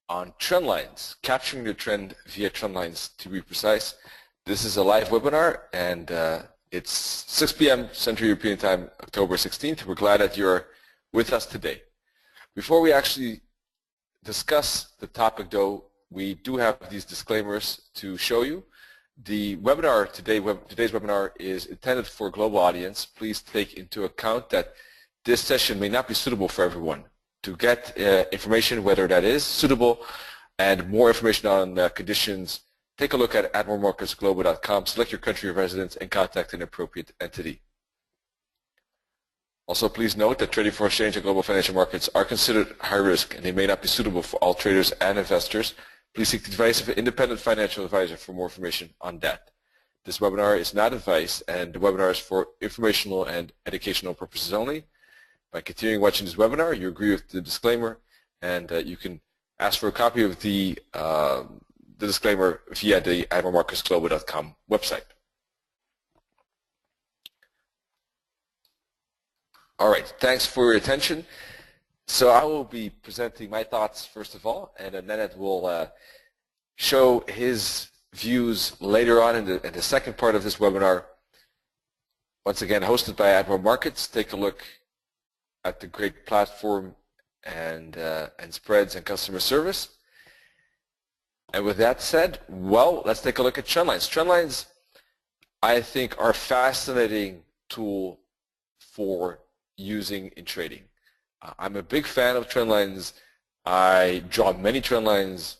on trend lines, capturing the trend via trend lines to be precise. This is a live webinar, and it's 6 p.m. Central European Time, October 16th. We're glad that you're with us today. Before we actually discuss the topic, though, we do have these disclaimers to show you. The webinar today's webinar is intended for a global audience. Please take into account that this session may not be suitable for everyone. To get information whether that is suitable and more information on conditions, take a look at admiralmarketsglobal.com, select your country of residence, and contact an appropriate entity. Also, please note that trading foreign exchange and global financial markets are considered high risk, and they may not be suitable for all traders and investors. Please seek the advice of an independent financial advisor for more information on that. This webinar is not advice, and the webinar is for informational and educational purposes only. By continuing watching this webinar, you agree with the disclaimer, and you can ask for a copy of the disclaimer via the admiralmarketsglobal.com website. All right, thanks for your attention. So I will be presenting my thoughts first of all, and then Nenad will show his views later on in the second part of this webinar. Once again, hosted by Admiral Markets. Take a look at the great platform and spreads and customer service. And with that said, well, let's take a look at trendlines. Trendlines, I think, are a fascinating tool for using in trading. I'm a big fan of trendlines. I draw many trendlines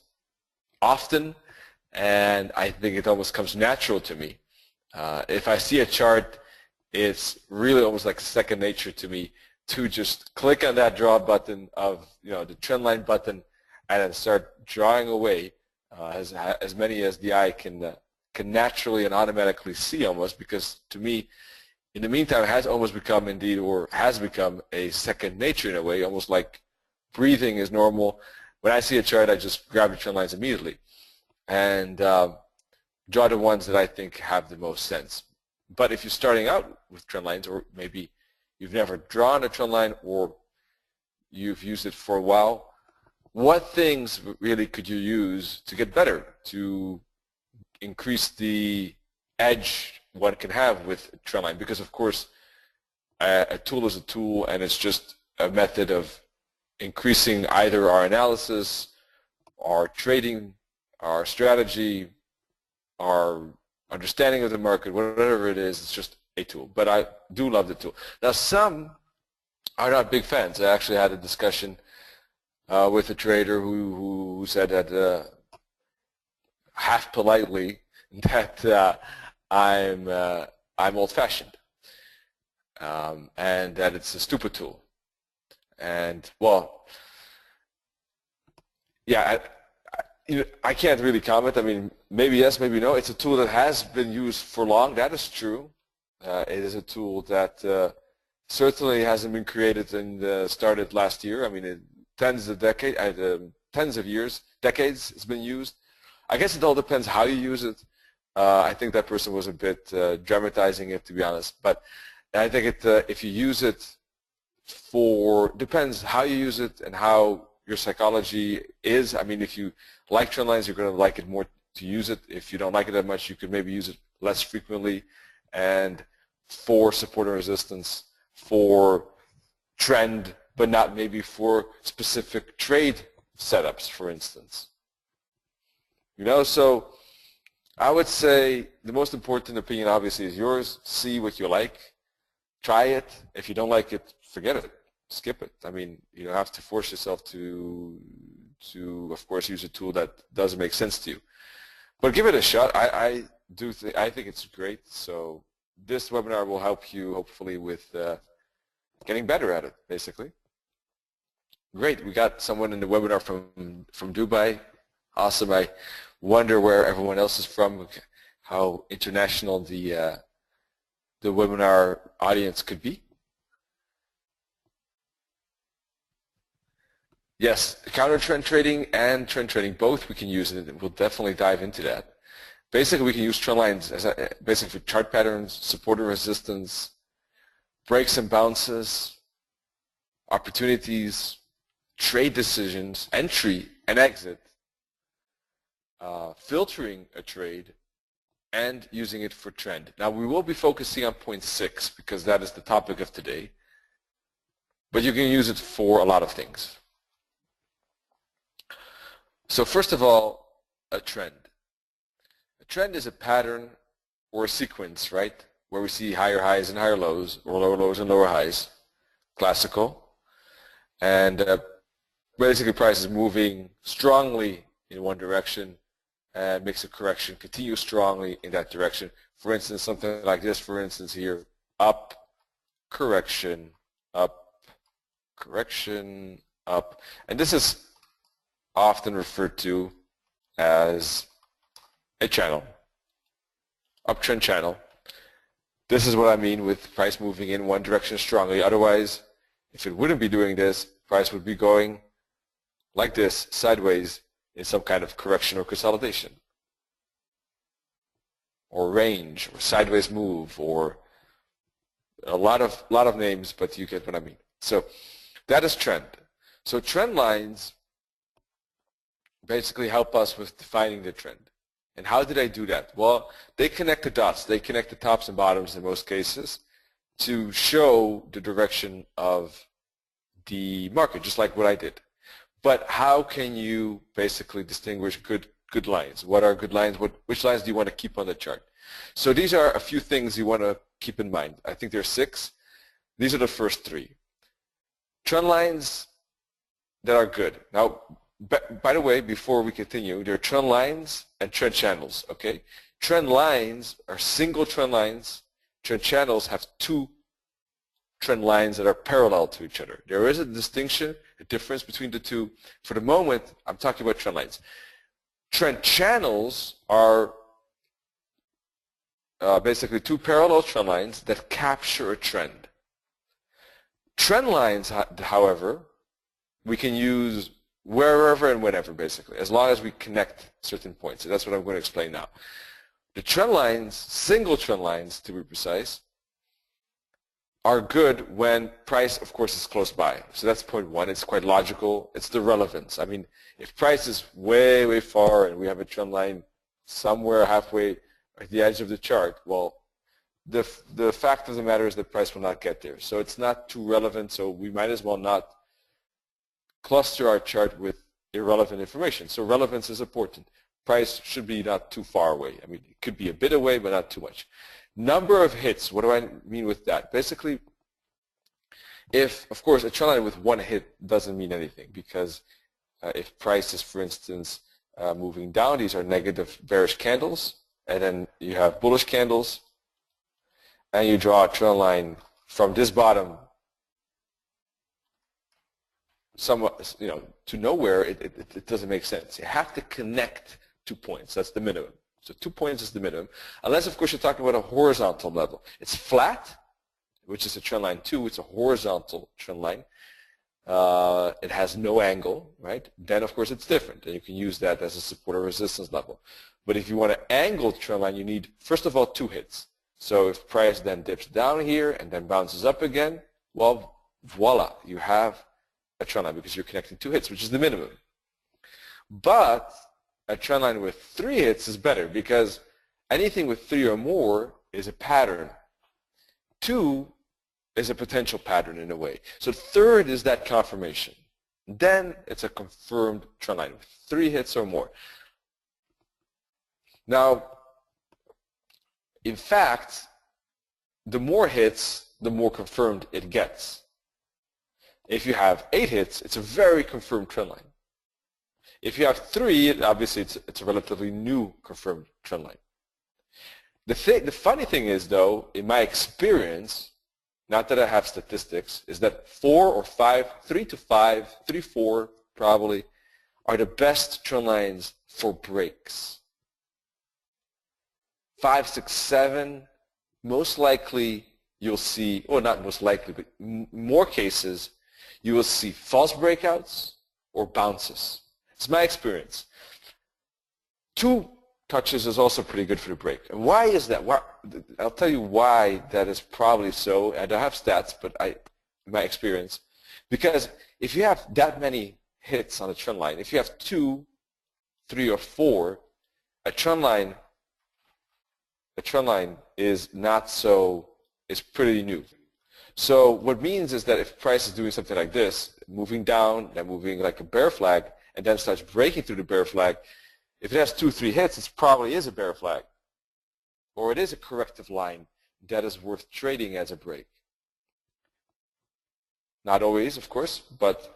often, and I think it almost comes natural to me. If I see a chart, it's really almost like second nature to me to just click on that draw button of the trendline button and then start drawing away as many as the eye can naturally and automatically see, almost, because to me, in the meantime, it has almost become indeed, or has become, a second nature in a way, almost like breathing is normal. When I see a chart, I just grab the trend lines immediately and draw the ones that I think have the most sense. But if you're starting out with trend lines, or maybe you've never drawn a trend line, or you've used it for a while, what things really could you use to get better, to increase the edge one can have with a trend line? Because of course a tool is a tool, and it's just a method of increasing either our analysis, our trading, our strategy, our understanding of the market, whatever it is. It's just a tool. But I do love the tool. Now, some are not big fans. I actually had a discussion with a trader who said that half politely that I'm old-fashioned, and that it's a stupid tool. And well, yeah, I can't really comment. I mean, maybe yes, maybe no. It's a tool that has been used for long. That is true. It is a tool that certainly hasn't been created and started last year. I mean, tens of years, decades, it's been used. I guess it all depends how you use it. I think that person was a bit dramatizing it, to be honest. But I think if you use it depends how you use it and how your psychology is. I mean, if you like trend lines, you're going to like it more to use it. If you don't like it that much, you could maybe use it less frequently, and for support and resistance, for trend, but not maybe for specific trade setups, for instance. So I would say the most important opinion, obviously, is yours. See what you like. Try it. If you don't like it, forget it. Skip it. I mean, you don't have to force yourself to of course, use a tool that doesn't make sense to you. But give it a shot. I think it's great. So this webinar will help you, hopefully, with getting better at it, basically. Great. We got someone in the webinar from Dubai. Awesome. I wonder where everyone else is from, how international the webinar audience could be. Yes, counter trend trading and trend trading, both we can use it. We'll definitely dive into that. Basically, we can use trend lines as basically for chart patterns, support and resistance, breaks and bounces, opportunities, trade decisions, entry and exit, filtering a trade, and using it for trend. Now we will be focusing on point 6 because that is the topic of today, but you can use it for a lot of things. So first of all, a trend. A trend is a pattern or a sequence, right, where we see higher highs and higher lows, or lower lows and lower highs, classical, and basically price is moving strongly in one direction and makes a correction, continue strongly in that direction. For instance, something like this, for instance here, up, correction, up, correction, up. And this is often referred to as a channel, uptrend channel. This is what I mean with price moving in one direction strongly. Otherwise, if it wouldn't be doing this, price would be going like this, sideways, in some kind of correction or consolidation, or range, or sideways move, or a lot of names, but you get what I mean. So that is trend. So trend lines basically help us with defining the trend. And how did I do that? Well, they connect the dots. They connect the tops and bottoms in most cases to show the direction of the market, just like what I did. But how can you basically distinguish good lines? What are good lines? Which lines do you want to keep on the chart? So these are a few things you want to keep in mind. I think there's 6. These are the first 3. Trend lines that are good. Now, by the way, before we continue, there are trend lines and trend channels, okay? Trend lines are single trend lines. Trend channels have 2 trend lines that are parallel to each other. There is a distinction, a difference between the two. For the moment, I'm talking about trend lines. Trend channels are basically 2 parallel trend lines that capture a trend. Trend lines, however, we can use wherever and whenever, basically, as long as we connect certain points. So that's what I'm going to explain now. The trend lines, single trend lines to be precise, are good when price, of course, is close by. So that's point 1. It's quite logical. It's the relevance. I mean, if price is way, way far and we have a trend line somewhere halfway at the edge of the chart, well, the fact of the matter is that price will not get there. So it's not too relevant, so we might as well not cluster our chart with irrelevant information. So relevance is important. Price should be not too far away. I mean, it could be a bit away, but not too much. Number of hits, what do I mean with that? Basically, if, of course, a trend line with 1 hit doesn't mean anything, because if price is, for instance, moving down, these are negative bearish candles, and then you have bullish candles, and you draw a trend line from this bottom somewhat, to nowhere, it doesn't make sense. You have to connect 2 points. That's the minimum. So 2 points is the minimum, unless, of course, you're talking about a horizontal level. It's flat, which is a trend line 2. It's a horizontal trend line. It has no angle, right? Then, of course, it's different, and you can use that as a support or resistance level. But if you want an angled trend line, you need, first of all, 2 hits. So if price then dips down here and then bounces up again, well, voila, you have a trend line because you're connecting 2 hits, which is the minimum. But a trend line with 3 hits is better because anything with 3 or more is a pattern. 2 is a potential pattern in a way. So 3rd is that confirmation. Then it's a confirmed trend line with 3 hits or more. Now, in fact, the more hits, the more confirmed it gets. If you have 8 hits, it's a very confirmed trend line. If you have 3, obviously it's a relatively new confirmed trend line. The funny thing is, though, in my experience, not that I have statistics, is that 4 or 5, 3 to 5, 3, 4 probably, are the best trend lines for breaks. 5, 6, 7, most likely you'll see, or not most likely, but in more cases, you will see false breakouts or bounces. It's my experience. 2 touches is also pretty good for the break. And why is that? I'll tell you why that is probably so. I don't have stats, but my experience. Because if you have that many hits on a trend line, if you have 2, 3, or 4, a trend line is pretty new. So what it means is that if price is doing something like this, moving down, then moving like a bear flag, and then starts breaking through the bear flag, if it has 2, 3 hits, it probably is a bear flag. Or it is a corrective line that is worth trading as a break. Not always, of course, but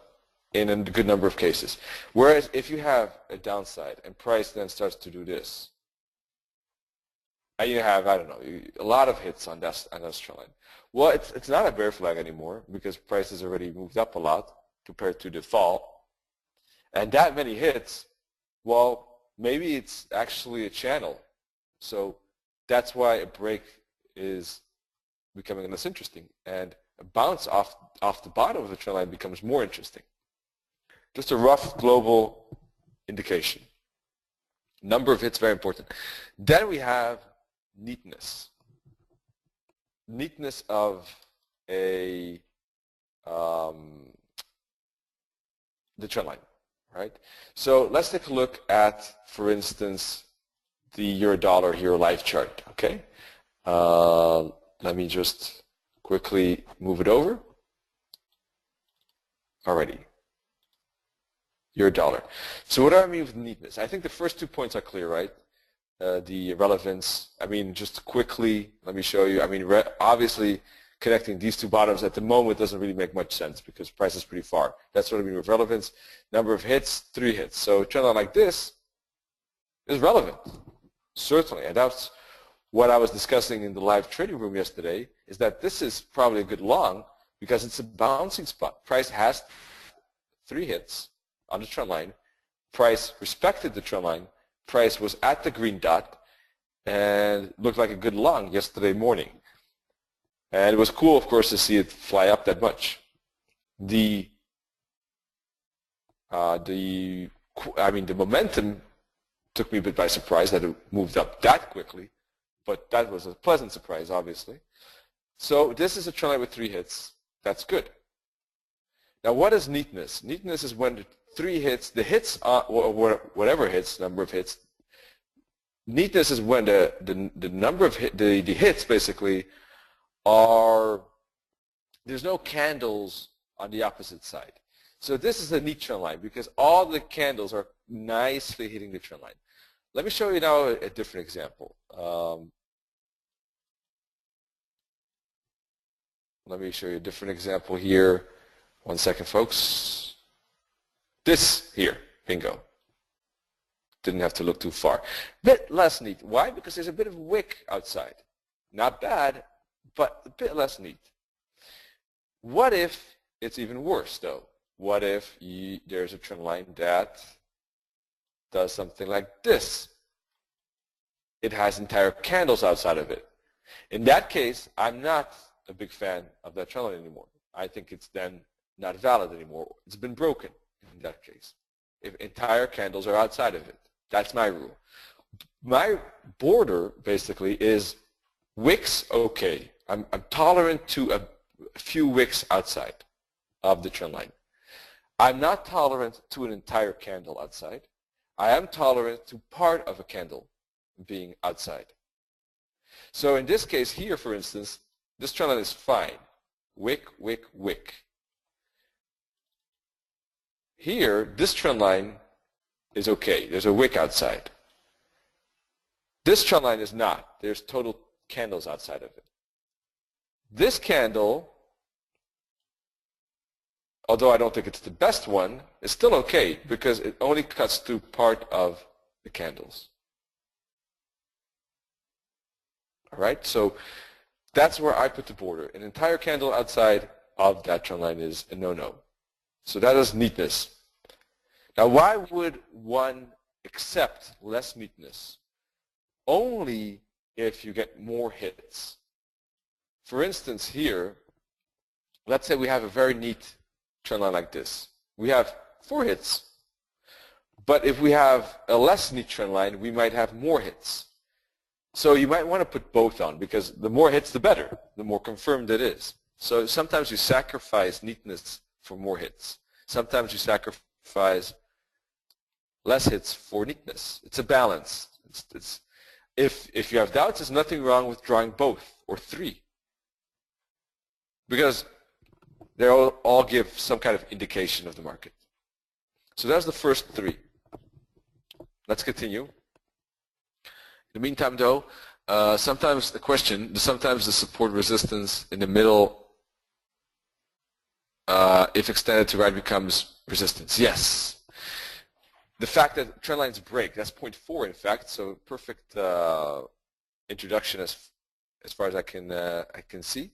in a good number of cases. Whereas if you have a downside and price then starts to do this, and you have, I don't know, a lot of hits on that trend line. Well, it's not a bear flag anymore because price has already moved up a lot compared to the fall. And that many hits, well, maybe it's actually a channel. So that's why a break is becoming less interesting. And a bounce off the bottom of the trend line becomes more interesting. Just a rough global indication. Number of hits, very important. Then we have neatness. Neatness of the trend line, right? So let's take a look at, for instance, the euro-dollar here live chart, okay? Let me just quickly move it over. Alrighty. Euro-dollar. So what do I mean with neatness? I think the first 2 points are clear, right? The relevance, I mean, just quickly, let me show you. I mean, obviously, connecting these 2 bottoms at the moment doesn't really make much sense because price is pretty far. That's what I mean with relevance. Number of hits, 3 hits. So a trend line like this is relevant, certainly. And that's what I was discussing in the live trading room yesterday, is that this is probably a good long because it's a bouncing spot. Price has 3 hits on the trend line. Price respected the trend line. Price was at the green dot and looked like a good long yesterday morning. And it was cool, of course, to see it fly up that much. The momentum took me a bit by surprise that it moved up that quickly, but that was a pleasant surprise, obviously. So this is a trend line with 3 hits. That's good. Now, what is neatness? Neatness is when the 3 hits, the hits, or whatever hits, number of hits. Neatness is when the number of the hits basically are, there's no candles on the opposite side. So this is a neat trend line because all the candles are nicely hitting the trend line. Let me show you now a different example. Let me show you a different example here. 1 second, folks. This here, bingo. Didn't have to look too far. Bit less neat. Why? Because there's a bit of wick outside. Not bad, but a bit less neat. What if it's even worse, though? What if there's a trend line that does something like this? It has entire candles outside of it. In that case, I'm not a big fan of that trend line anymore. I think it's then not valid anymore. It's been broken in that case. If entire candles are outside of it. That's my rule. My border basically is wicks, okay. I'm tolerant to a few wicks outside of the trend line. I'm not tolerant to an entire candle outside. I am tolerant to part of a candle being outside. So in this case here, for instance, this trend line is fine. Wick, wick, wick. Here, this trend line is okay. There's a wick outside. This trend line is not. There's total candles outside of it. This candle, although I don't think it's the best one, is still okay because it only cuts through part of the candles. All right, so that's where I put the border. An entire candle outside of that trend line is a no-no. So that is neatness. Now, why would one accept less neatness? Only if you get more hits. For instance, here, let's say we have a very neat trend line like this. We have 4 hits. But if we have a less neat trend line, we might have more hits. So you might want to put both on because the more hits, the better, the more confirmed it is. So sometimes you sacrifice neatness for more hits. Sometimes you sacrifice less hits for neatness. It's a balance. If you have doubts, there's nothing wrong with drawing both or three, because they all give some kind of indication of the market. So that's the first three. Let's continue. In the meantime, though, sometimes the support resistance in the middle, if extended to right, becomes resistance. Yes. The fact that trend lines break, that's 0.4 in fact, so perfect introduction as far as I can see.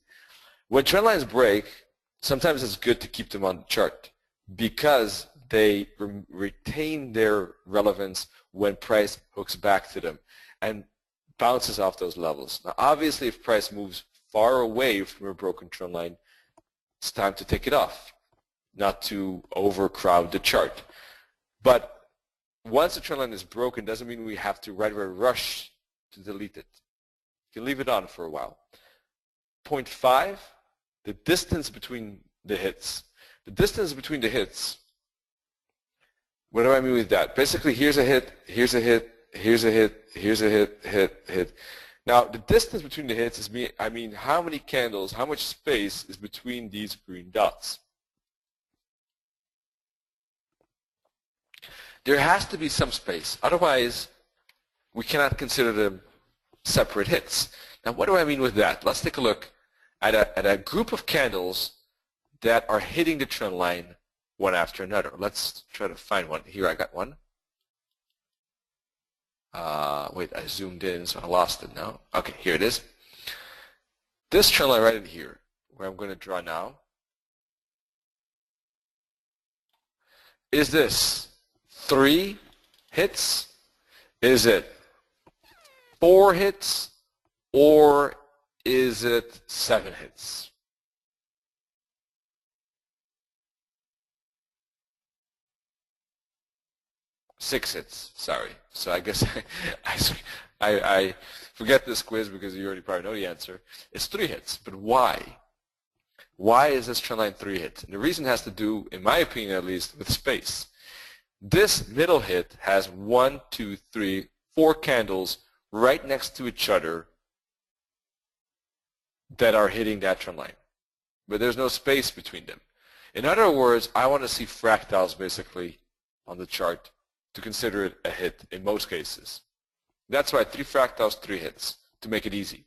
When trend lines break, sometimes it's good to keep them on the chart because they retain their relevance when price hooks back to them and bounces off those levels. Now obviously if price moves far away from a broken trend line, it's time to take it off, not to overcrowd the chart. But once the trend line is broken, doesn't mean we have to right away rush to delete it. You can leave it on for a while. 0.5, the distance between the hits. The distance between the hits, what do I mean with that? Basically, here's a hit, here's a hit, here's a hit, here's a hit, hit. Now, the distance between the hits is, I mean, how many candles, how much space is between these green dots? There has to be some space. Otherwise, we cannot consider them separate hits. Now, what do I mean with that? Let's take a look at a group of candles that are hitting the trend line one after another. Let's try to find one. Here I got one. Wait, I zoomed in, so I lost it now. Okay, here it is. This trend line right in here, where I'm going to draw now, is this 3 hits? Is it 4 hits? Or is it 7 hits? Six hits, sorry. So I guess I forget this quiz because you already probably know the answer. It's 3 hits, but why? Why is this trend line 3 hits? And the reason has to do, in my opinion at least, with space. This middle hit has 1, 2, 3, 4 candles right next to each other that are hitting that trend line. But there's no space between them. In other words, I want to see fractals basically on the chart to consider it a hit in most cases. That's why 3 fractals, 3 hits, to make it easy.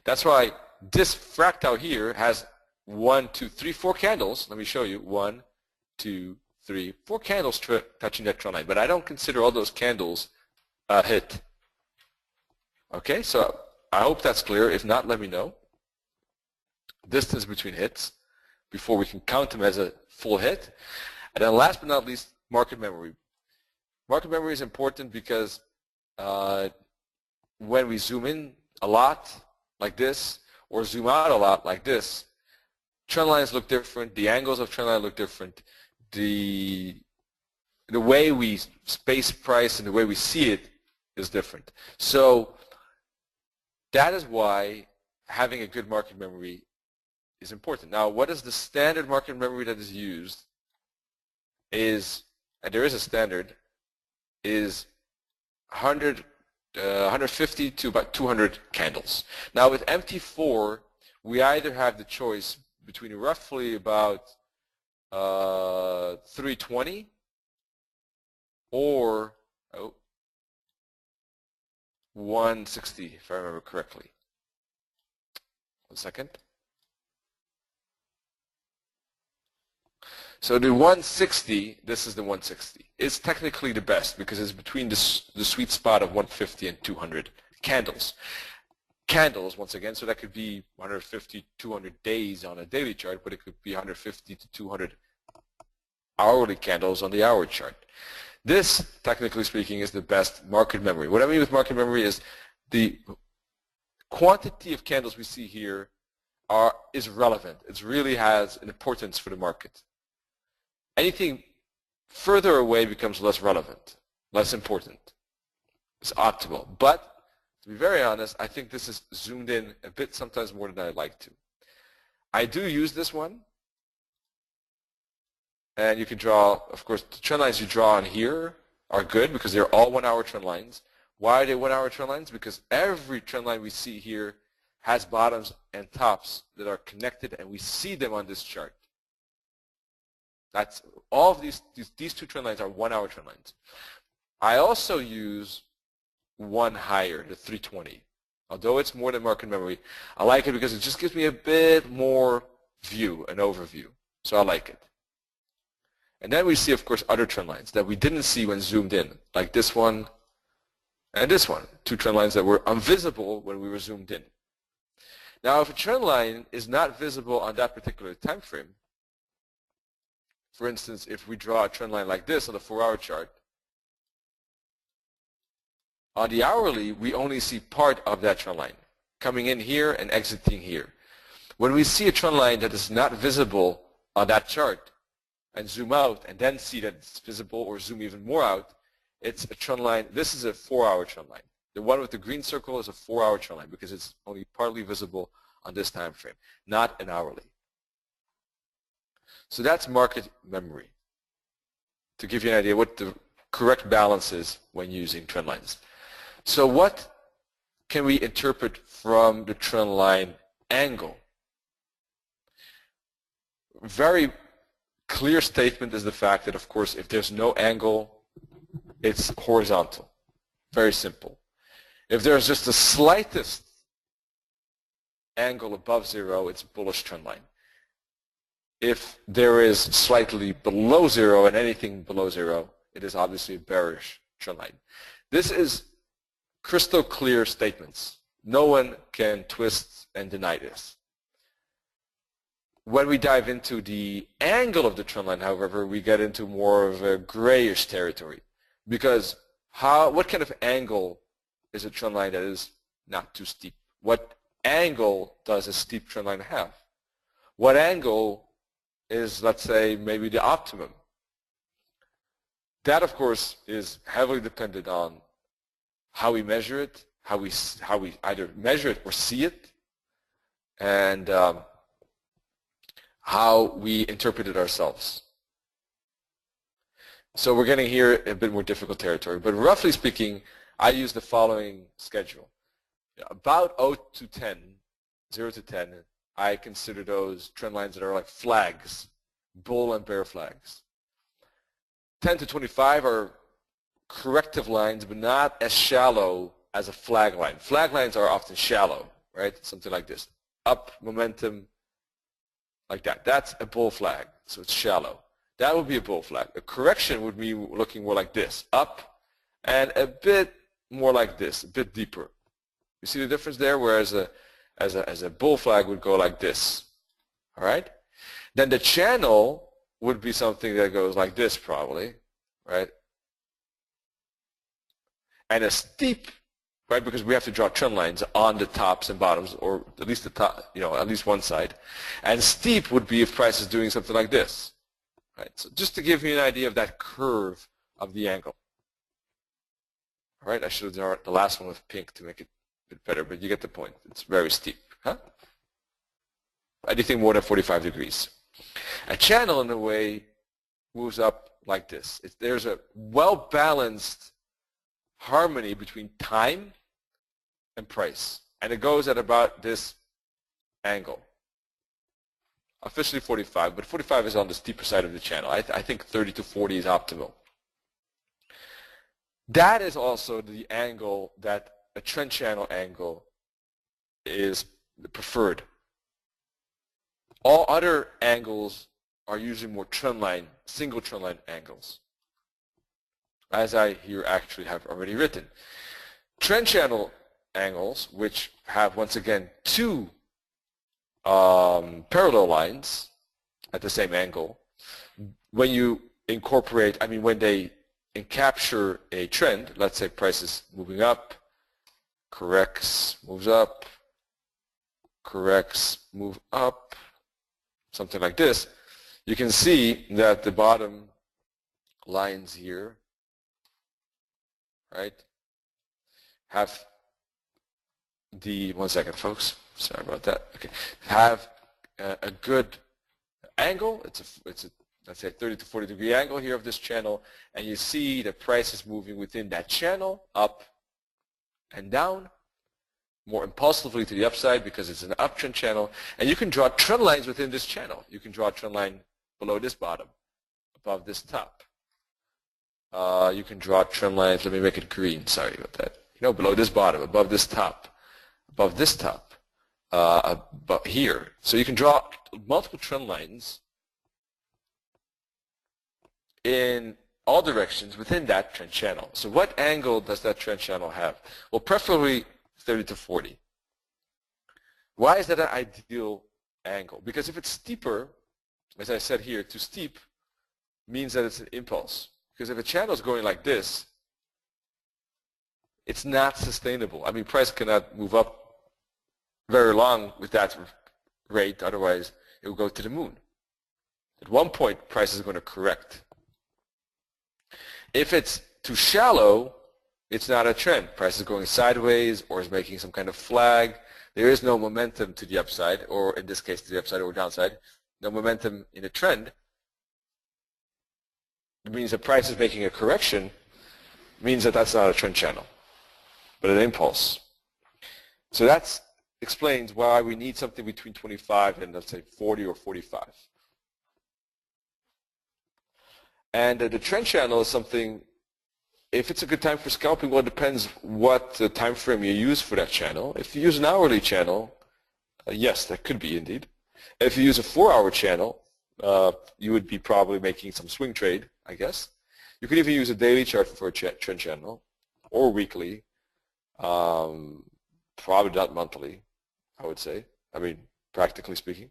That's why this fractal here has 1, 2, 3, 4 candles. Let me show you. 1, 2, 3, 4 candles touching that trend line. But I don't consider all those candles a hit. Okay, so I hope that's clear. If not, let me know. Distance between hits before we can count them as a full hit. And then last but not least, market memory. Market memory is important because when we zoom in a lot like this or zoom out a lot like this, trend lines look different, the angles of trend line look different, the way we space price and the way we see it is different. So that is why having a good market memory is important. Now, what is the standard market memory that is used is, and there is a standard, is 150 to about 200 candles. Now with MT4, we either have the choice between roughly about 320 or 160, if I remember correctly. 1 second. So the 160, this is the 160. It's technically the best because it's between the sweet spot of 150 and 200 candles. Candles, once again, so that could be 150, 200 days on a daily chart, but it could be 150 to 200 hourly candles on the hour chart. This, technically speaking, is the best market memory. What I mean with market memory is the quantity of candles we see here is relevant. It really has an importance for the market. Anything further away becomes less relevant, less important. It's optimal. But to be very honest, I think this is zoomed in a bit sometimes more than I'd like to. I do use this one And you can draw, of course, the trend lines you draw on here are good because they're all 1 hour trend lines. Why are they 1 hour trend lines? Because every trend line we see here has bottoms and tops that are connected, and we see them on this chart. That's all of these two trend lines are 1 hour trend lines. I also use one higher, the 320. Although it's more than market memory, I like it because it just gives me a bit more view, an overview. So I like it. And then we see, of course, other trend lines that we didn't see when zoomed in, like this one and this one, two trend lines that were invisible when we were zoomed in. Now, if a trend line is not visible on that particular time frame, for instance, if we draw a trend line like this on the 4-hour chart, on the hourly, we only see part of that trend line, coming in here and exiting here. When we see a trend line that is not visible on that chart, and zoom out and then see that it's visible, or zoom even more out, it's a trend line. This is a 4-hour trend line. The one with the green circle is a 4-hour trend line because it's only partly visible on this time frame, not an hourly. So that's market memory, to give you an idea what the correct balance is when using trend lines. So what can we interpret from the trend line angle? Very clear statement is the fact that, of course, if there's no angle, it's horizontal. Very simple. If there's just the slightest angle above zero, it's bullish trend line. If there is slightly below zero and anything below zero, it is obviously a bearish trend line. This is crystal clear statements. No one can twist and deny this. When we dive into the angle of the trend line, however, we get into more of a grayish territory. Because what kind of angle is a trend line that is not too steep? What angle does a steep trend line have? What angle is, let's say, maybe the optimum? That, of course, is heavily dependent on how we measure it, how we either measure it or see it, and how we interpret it ourselves. So we're getting here a bit more difficult territory. But roughly speaking, I use the following schedule. About 0 to 10, 0 to 10, I consider those trend lines that are like flags, bull and bear flags. 10 to 25 are corrective lines, but not as shallow as a flag line. Flag lines are often shallow, right? Something like this. Up, momentum, like that. That's a bull flag, so it's shallow. That would be a bull flag. A correction would be looking more like this, up, and a bit more like this, a bit deeper. You see the difference there? Whereas a bull flag would go like this. All right? Then the channel would be something that goes like this probably, right? And a steep, right, because we have to draw trend lines on the tops and bottoms, or at least the top, at least one side. And steep would be if price is doing something like this, right? So just to give you an idea of that curve of the angle. All right, I should have drawn the last one with pink to make it a bit better, but you get the point. It's very steep, huh? Anything more than 45 degrees. A channel, in a way, moves up like this. There's a well-balanced harmony between time and price, and it goes at about this angle. Officially 45, but 45 is on the steeper side of the channel. I think 30 to 40 is optimal. That is also the angle that a trend channel angle is preferred. All other angles are usually more trend line, single trend line angles, as I here actually have already written. Trend channel angles, which have, once again, two parallel lines at the same angle, when you incorporate, when they capture a trend, let's say price is moving up, corrects, moves up, corrects, move up, something like this, you can see that the bottom lines here, right, have the, one second folks, sorry about that, okay, have a good angle. It's a let's say 30 to 40 degree angle here of this channel, and you see the price is moving within that channel, up and down, more impulsively to the upside because it's an uptrend channel, and you can draw trend lines within this channel. You can draw a trend line below this bottom, above this top. You can draw trend lines, let me make it green, sorry about that. Below this bottom, above this top, above here. So you can draw multiple trend lines in all directions within that trend channel. So what angle does that trend channel have? Well, preferably 30 to 40. Why is that an ideal angle? Because if it's steeper, as I said here, too steep means that it's an impulse. Because if a channel is going like this, it's not sustainable. I mean, price cannot move up very long with that rate, otherwise it will go to the moon. At one point, price is going to correct. If it's too shallow, it's not a trend. Price is going sideways or is making some kind of flag. There is no momentum to the upside, or in this case to the upside or downside. No momentum in a trend. It means the price is making a correction. It means that that's not a trend channel, but an impulse. So that explains why we need something between 25 and, let's say, 40 or 45. And the trend channel is something, if it's a good time for scalping, well, it depends what time frame you use for that channel. If you use an hourly channel, yes, that could be indeed. If you use a 4-hour channel, you would be probably making some swing trade, I guess. You could even use a daily chart for a trend channel, or weekly, probably not monthly, I would say. I mean, practically speaking.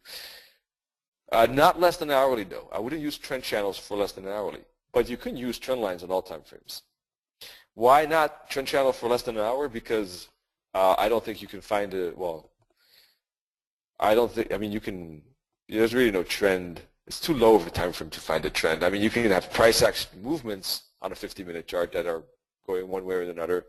Not less than hourly, though. I wouldn't use trend channels for less than an hourly. But you can use trend lines on all time frames. Why not trend channel for less than an hour? Because I don't think you can find a, well, I don't think, I mean, you can, there's really no trend. It's too low of a time frame to find a trend. I mean, you can have price action movements on a 50-minute chart that are going one way or another.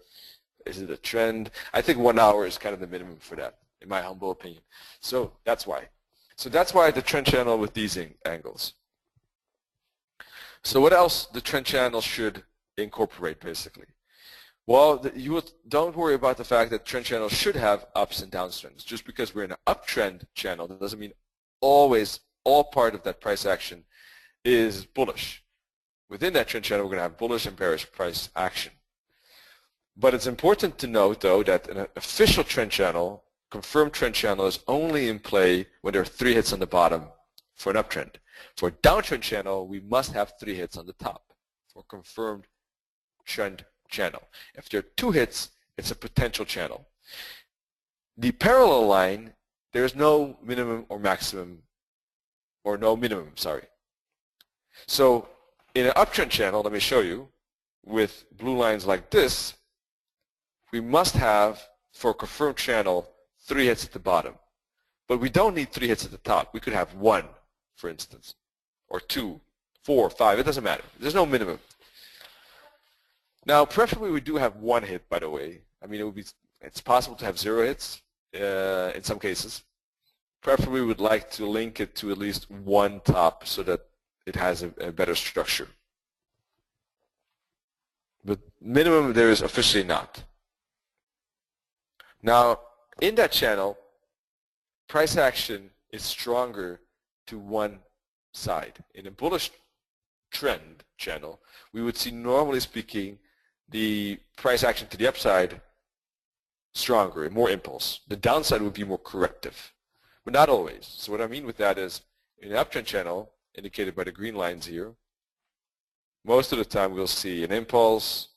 Is it a trend? I think 1 hour is kind of the minimum for that, in my humble opinion. So that's why. So that's why the trend channel with these angles. So what else the trend channel should incorporate, basically? Well, don't worry about the fact that trend channels should have ups and downtrends. Just because we're in an uptrend channel, that doesn't mean always all part of that price action is bullish. Within that trend channel, we're going to have bullish and bearish price action. But it's important to note, though, that an official trend channel, confirmed trend channel, is only in play when there are 3 hits on the bottom for an uptrend. For a downtrend channel, we must have 3 hits on the top for a confirmed trend channel. If there are 2 hits, it's a potential channel. The parallel line, there is no minimum or maximum, or no minimum, sorry. So in an uptrend channel, let me show you, with blue lines like this, we must have, for a confirmed channel, 3 hits at the bottom. But we don't need 3 hits at the top. We could have 1, for instance, or 2, 4, 5. It doesn't matter. There's no minimum. Now, preferably we do have 1 hit, by the way. I mean, it's possible to have 0 hits in some cases. Preferably we would like to link it to at least 1 top so that it has a better structure. But minimum there is officially not. Now, in that channel, price action is stronger to one side. In a bullish trend channel, we would see, normally speaking, the price action to the upside stronger, more impulse. The downside would be more corrective, but not always. So what I mean with that is, in an uptrend channel, indicated by the green lines here, most of the time we'll see an impulse,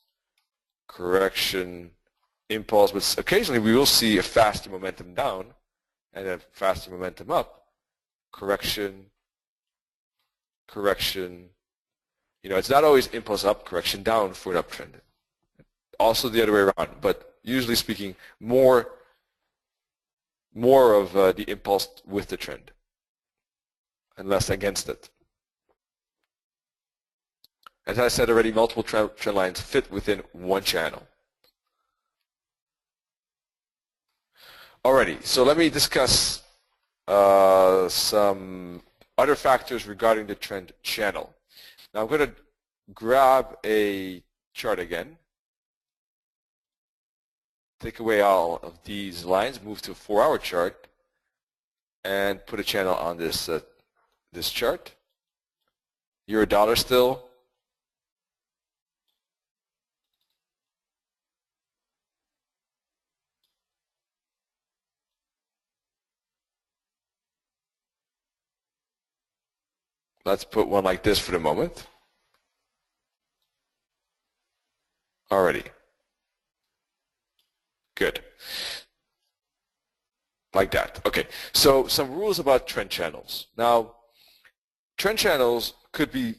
correction, impulse, but occasionally we will see a faster momentum down and a faster momentum up, correction, correction. You know, it's not always impulse up, correction down for an uptrend. Also the other way around, but usually speaking, more of the impulse with the trend and less against it. As I said already, multiple trend lines fit within one channel. Alrighty, so let me discuss some other factors regarding the trend channel. Now I'm going to grab a chart again, take away all of these lines, move to a 4-hour chart, and put a channel on this this chart. Euro dollar still. Let's put one like this for the moment. Alrighty. Good. Like that. Okay. So some rules about trend channels. Now, trend channels can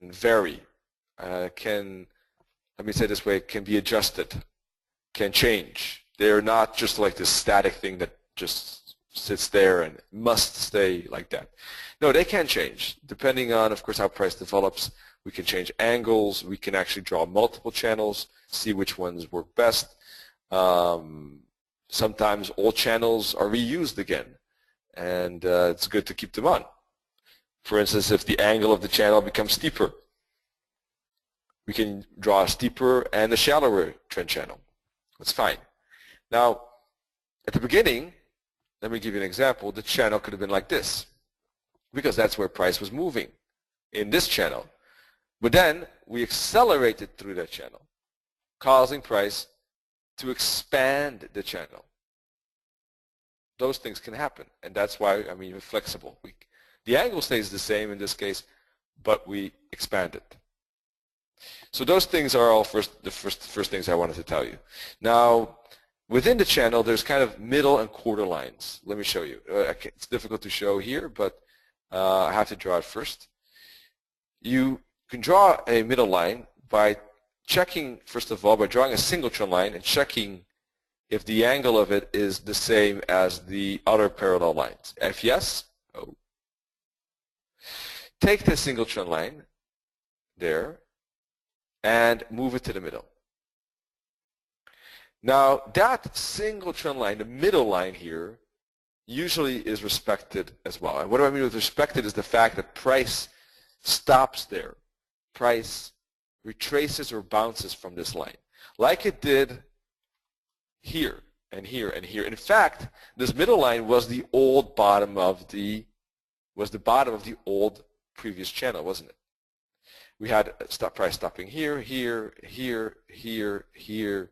vary. Let me say it this way, can be adjusted, can change. They're not just like this static thing that just sits there and must stay like that. No, they can change depending on, of course, how price develops. We can change angles. We can actually draw multiple channels, see which ones work best. Sometimes all channels are reused again, and it's good to keep them on. For instance, if the angle of the channel becomes steeper, we can draw a steeper and a shallower trend channel. That's fine. Now, at the beginning, let me give you an example. The channel could have been like this, because that's where price was moving, in this channel. But then we accelerated through that channel, causing price to expand the channel. Those things can happen, and that's why we're flexible. The angle stays the same in this case, but we expand it. So those things are all the first things I wanted to tell you. Now, within the channel, there's kind of middle and quarter lines. Let me show you. It's difficult to show here, but I have to draw it first. You can draw a middle line by checking, first of all, by drawing a single trend line and checking if the angle of it is the same as the other parallel lines. If yes, oh. Take the single trend line there and move it to the middle. Now, that single trend line, the middle line here, usually is respected as well. And what do I mean with respected is the fact that price stops there. Price retraces or bounces from this line, like it did here and here and here. In fact, this middle line was the old bottom of the old previous channel, wasn't it? We had price stopping here, here, here, here, here,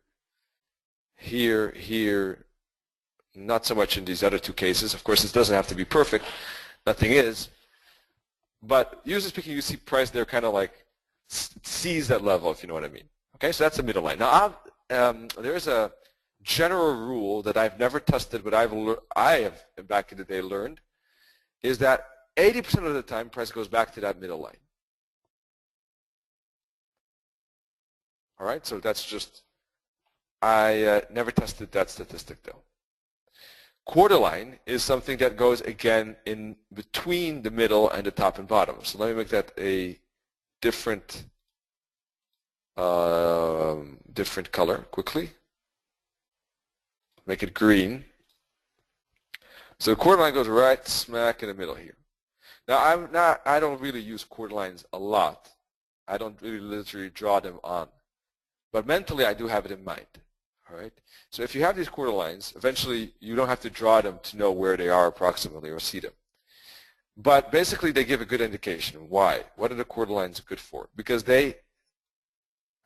here, here. Not so much in these other two cases. Of course, this doesn't have to be perfect. Nothing is. But usually speaking, you see price there kind of like sees that level, if you know what I mean. Okay, so that's the middle line. Now, there's a general rule that I've never tested, but I have back in the day learned, is that 80% of the time price goes back to that middle line. All right, so that's just, I never tested that statistic though. Quarter line is something that goes again in between the middle and the top and bottom. So let me make that a different different color quickly. Make it green. So the quarter line goes right smack in the middle here. Now I don't really use quarter lines a lot. I don't really literally draw them on. But mentally I do have it in mind. All right. So if you have these quarter lines, eventually you don't have to draw them to know where they are approximately or see them. But basically they give a good indication. Why? What are the quarter lines good for? Because they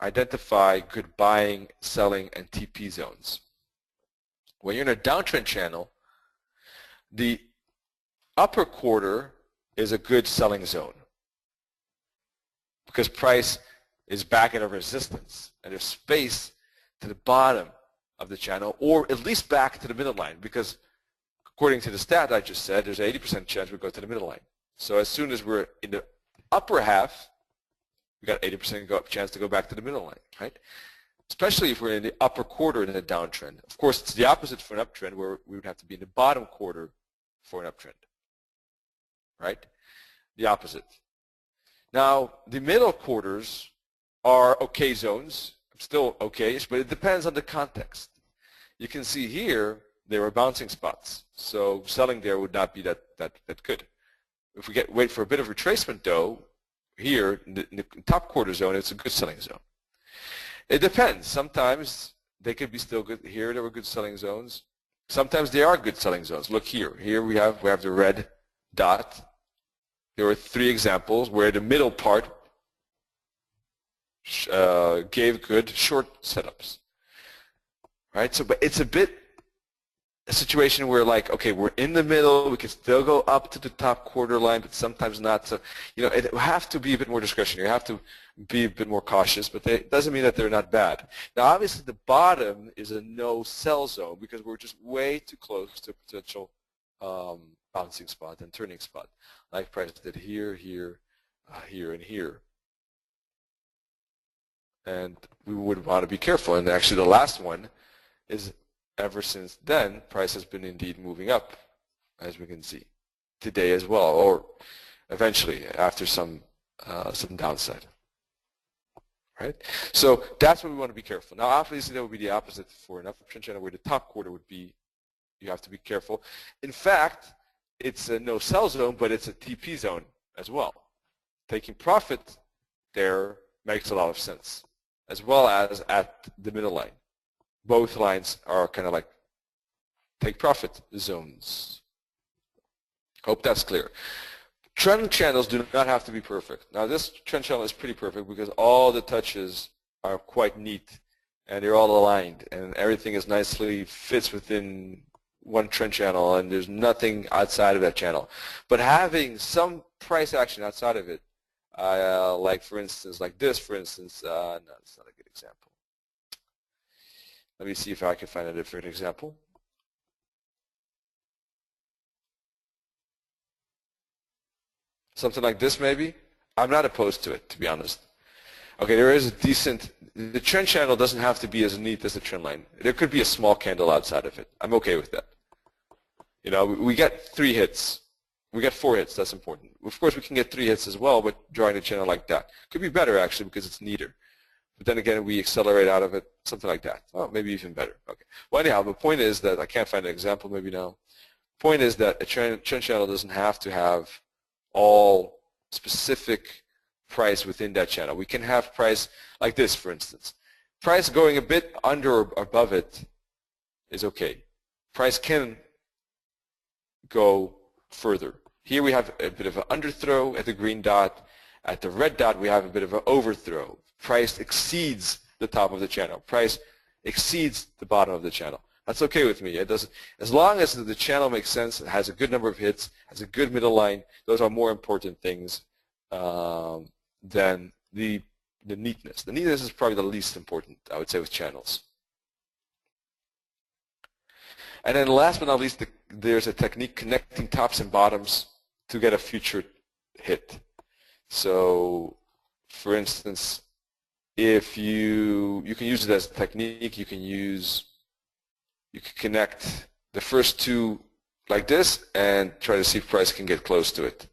identify good buying, selling, and TP zones. When you're in a downtrend channel, the upper quarter is a good selling zone because price is back at a resistance and there's space to the bottom of the channel, or at least back to the middle line, because according to the stat I just said, there's an 80% chance we go to the middle line. So as soon as we're in the upper half, we got 80% chance to go back to the middle line, right? Especially if we're in the upper quarter in a downtrend. Of course, it's the opposite for an uptrend, where we would have to be in the bottom quarter for an uptrend, right? The opposite. Now, the middle quarters are okay zones, still okay, but it depends on the context. You can see here there were bouncing spots. So selling there would not be that good. If we wait for a bit of retracement though, here in the top quarter zone, it's a good selling zone. It depends. Sometimes they could be still good. Here there were good selling zones. Sometimes they are good selling zones. Look here. Here we have the red dot. There were 3 examples where the middle part gave good short setups. Right? So, but it's a bit a situation where, like, okay, we're in the middle, we can still go up to the top quarter line, but sometimes not. So, you know, it will have to be a bit more discretionary. You have to be a bit more cautious, but it doesn't mean that they're not bad. Now, obviously, the bottom is a no-sell zone because we're just way too close to a potential bouncing spot and turning spot, like price did here, here, here, and here. And we would want to be careful. And actually, the last one is, ever since then, price has been indeed moving up, as we can see, today as well, or eventually after some downside. Right? So that's what we want to be careful. Now, obviously, that would be the opposite for an upward trend channel, where the top quarter would be, you have to be careful. In fact, it's a no-sell zone, but it's a TP zone as well. Taking profit there makes a lot of sense, as well as at the middle line. Both lines are kind of like take profit zones. Hope that's clear. Trend channels do not have to be perfect. Now, this trend channel is pretty perfect because all the touches are quite neat and they're all aligned and everything is nicely fits within one trend channel and there's nothing outside of that channel. But having some price action outside of it, like for instance, like this, for instance, no, it's not a good example. Let me see if I can find a different example. Something like this, maybe? I'm not opposed to it, to be honest. Okay, there is a decent, the trend channel doesn't have to be as neat as the trend line. There could be a small candle outside of it. I'm okay with that. You know, we get 3 hits. We get 4 hits, that's important. Of course, we can get 3 hits as well, but drawing the channel like that. Could be better, actually, because it's neater. But then again, we accelerate out of it, something like that. Oh, maybe even better. Okay. Well, anyhow, the point is that I can't find an example maybe now. The point is that a trend channel doesn't have to have all specific price within that channel. We can have price like this, for instance. Price going a bit under or above it is okay. Price can go further. Here we have a bit of an underthrow at the green dot. At the red dot, we have a bit of an overthrow. Price exceeds the top of the channel. Price exceeds the bottom of the channel. That's okay with me. It doesn't, as long as the channel makes sense, it has a good number of hits, has a good middle line. Those are more important things than the neatness. The neatness is probably the least important, I would say, with channels. And then last but not least, there's a technique connecting tops and bottoms to get a future hit. So, for instance, if you can use it as a technique, you can connect the first 2 like this and try to see if price can get close to it.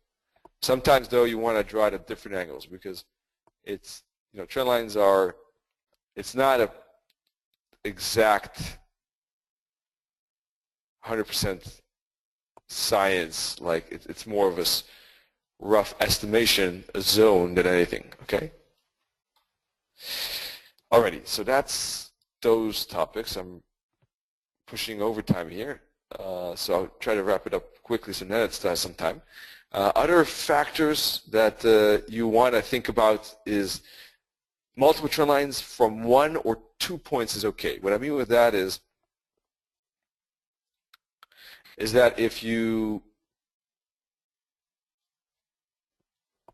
Sometimes though you want to draw it at different angles because it's, you know, trend lines are, it's not a exact 100% science, like it's more of a rough estimation, a zone than anything, okay? Alrighty, so that's those topics. I'm pushing overtime here, so I'll try to wrap it up quickly so Ned still has some time. Other factors that you want to think about is multiple trend lines from 1 or 2 points is okay. What I mean with that is that if you,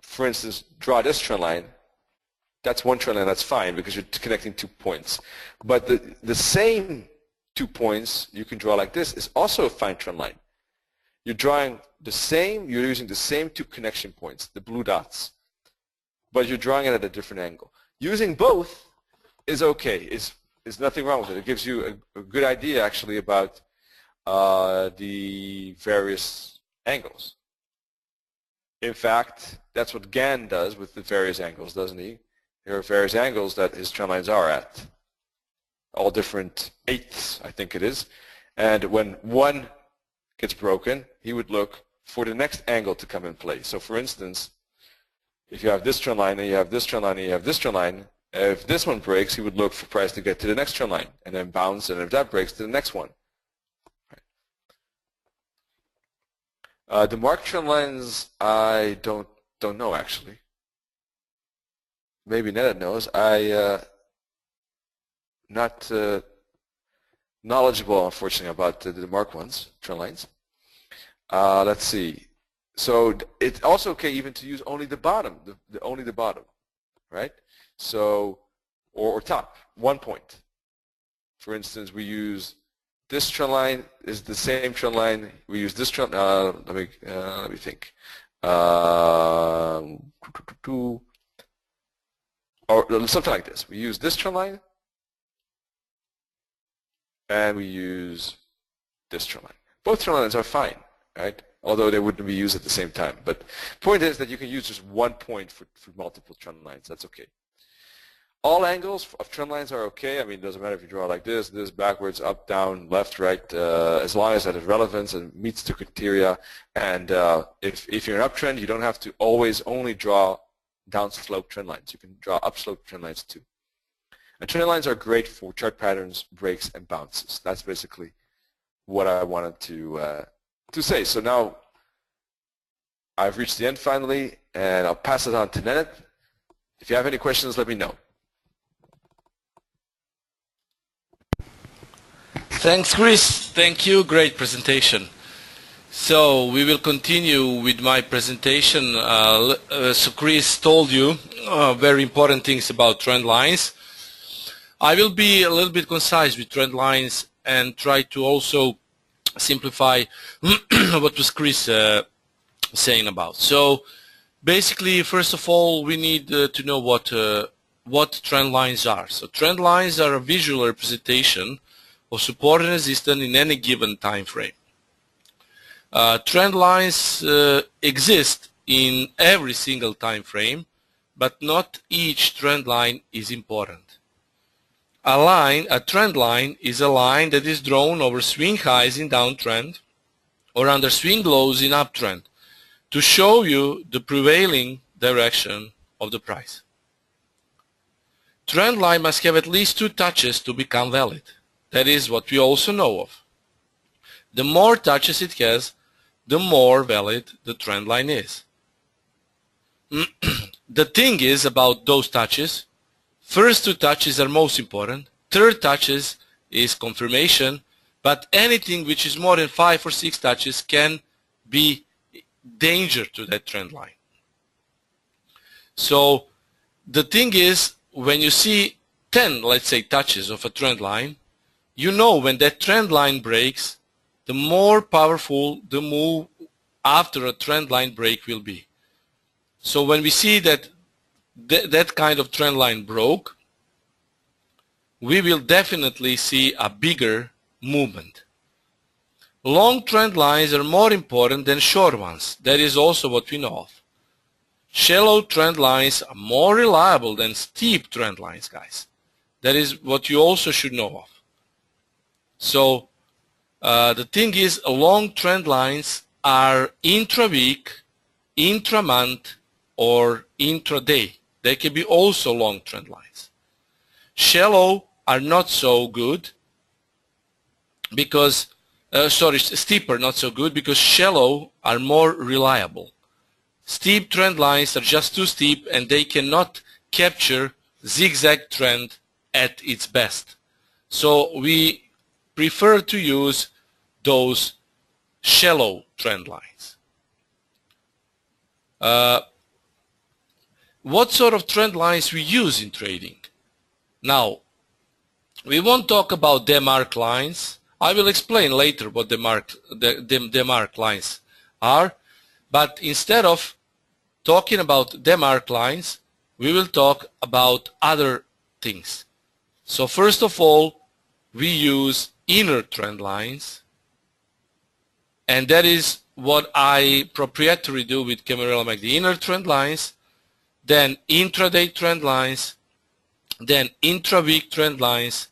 for instance, draw this trend line, that's one trend line, that's fine because you're connecting 2 points. But the same 2 points you can draw like this is also a fine trend line. You're drawing the same, you're using the same 2 connection points, the blue dots, but you're drawing it at a different angle. Using both is okay. There's nothing wrong with it. It gives you a good idea actually about the various angles. In fact, that's what Gann does with the various angles, doesn't he? There are various angles that his trend lines are at, all different eighths, I think it is, And when one gets broken, he would look for the next angle to come in play. So for instance, if you have this trend line and you have this trend line and you have this trend line, if this one breaks, he would look for price to get to the next trend line and then bounce, and if that breaks, to the next one. The mark trend lines, I don't know actually. Maybe Ned knows. Not knowledgeable, unfortunately, about the Demark ones, trend lines. Let's see. So it's also okay even to use only the bottom, only the bottom, right? So, or top, 1 point. For instance, we use this trend line is the same trend line. We use this trend. Let me think. Or something like this. We use this trend line, and we use this trend line. Both trend lines are fine, right? Although they wouldn't be used at the same time. But the point is that you can use just 1 point for multiple trend lines. That's okay. All angles of trend lines are okay. I mean, it doesn't matter if you draw like this, backwards, up, down, left, right, as long as that has relevance and meets the criteria. And if you're an uptrend, you don't have to always only draw downslope trend lines. You can draw upslope trend lines too. And trend lines are great for chart patterns, breaks, and bounces. That's basically what I wanted to say. So now I've reached the end finally, and I'll pass it on to Nenad. If you have any questions, let me know. Thanks, Chris. Thank you. Great presentation. So we will continue with my presentation. So Chris told you very important things about trend lines. I will be a little bit concise with trend lines and try to also simplify what was Chris saying about. So basically, first of all, we need to know what trend lines are. So trend lines are a visual representation of support and resistance in any given time frame. Trend lines exist in every single time frame, but not each trend line is important. A trend line is a line that is drawn over swing highs in downtrend or under swing lows in uptrend to show you the prevailing direction of the price. Trend line must have at least 2 touches to become valid. That is what we also know of. The more touches it has, the more valid the trend line is. The thing is about those touches, first 2 touches are most important, third touches is confirmation, but anything which is more than 5 or 6 touches can be danger to that trend line. So the thing is, when you see 10, let's say, touches of a trend line, you know when that trend line breaks, the more powerful the move after a trend line break will be. So when we see that that kind of trend line broke, we will definitely see a bigger movement. Long trend lines are more important than short ones. That is also what we know of. Shallow trend lines are more reliable than steep trend lines, guys. That is what you also should know of. So the thing is, long trend lines are intra-week, intra-month, or intraday. They can be also long trend lines. Shallow are not so good because, steeper not so good because shallow are more reliable. Steep trend lines are just too steep and they cannot capture zigzag trend at its best. So we prefer to use those shallow trend lines. What sort of trend lines we use in trading? Now, we won't talk about Demark lines. I will explain later what Demark lines are, but instead of talking about Demark lines, we will talk about other things. So first of all, we use inner trend lines, and that is what I proprietary do with Camarilla Mac, the inner trend lines, then intraday trend lines, then intra-week trend lines,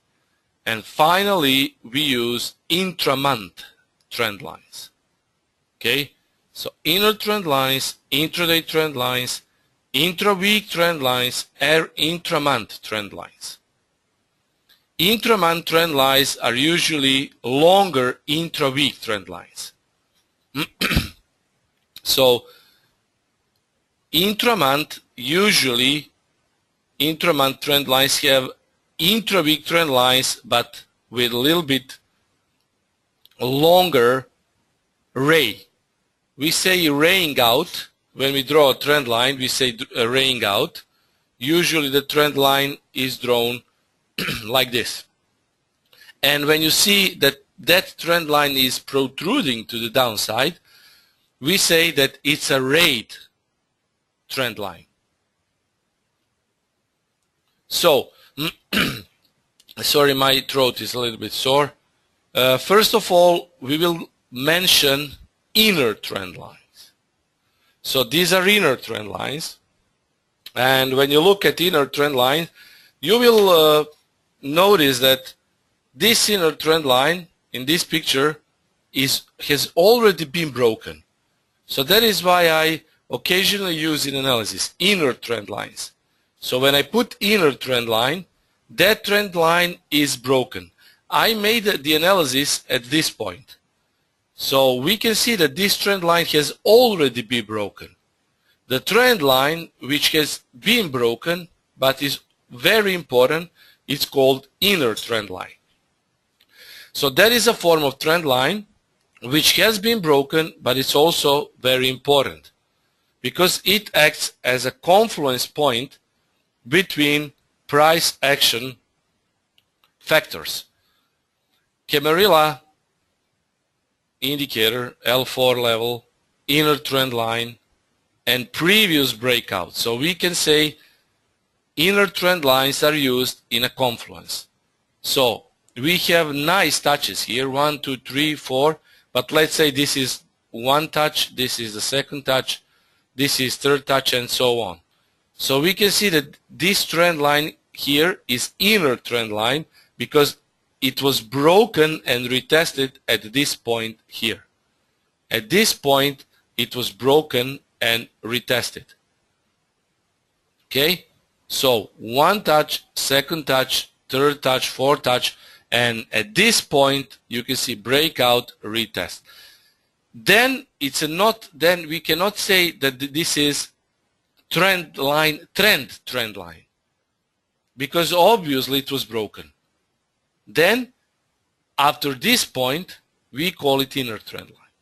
And finally, we use intra-month trend lines. Okay, so inner trend lines, intraday trend lines, intra-week trend lines, and intra-month trend lines. Intra-month trend lines are usually longer intra-week trend lines. So intra-month, usually intra-month trend lines have intra-week trend lines, but with a little bit longer ray. We say raying out. When we draw a trend line, we say raying out. Usually the trend line is drawn like this. And when you see that that trend line is protruding to the downside, we say that it's a rayed trend line. So, sorry, my throat is a little bit sore. First of all, we will mention inner trend lines. So these are inner trend lines. And when you look at inner trend line, you will notice that this inner trend line in this picture has already been broken. So that is why I occasionally use in analysis inner trend lines. So when I put inner trend line, that trend line is broken. I made the analysis at this point. So we can see that this trend line has already been broken. The trend line which has been broken but is very important, it's called inner trend line. So that is a form of trend line which has been broken, but it's also very important because it acts as a confluence point between price action factors. Camarilla indicator, L4 level, inner trend line, and previous breakout. So we can say inner trend lines are used in a confluence. So we have nice touches here, 1, 2, 3, 4, but let's say this is one touch, this is the second touch, this is third touch, and so on. So we can see that this trend line here is inner trend line because it was broken and retested at this point here. At this point, it was broken and retested. Okay? So one touch, second touch, third touch, fourth touch, and at this point, you can see breakout, retest. Then then we cannot say that this is trend line, trend line, because obviously it was broken. Then, after this point, we call it inner trend line.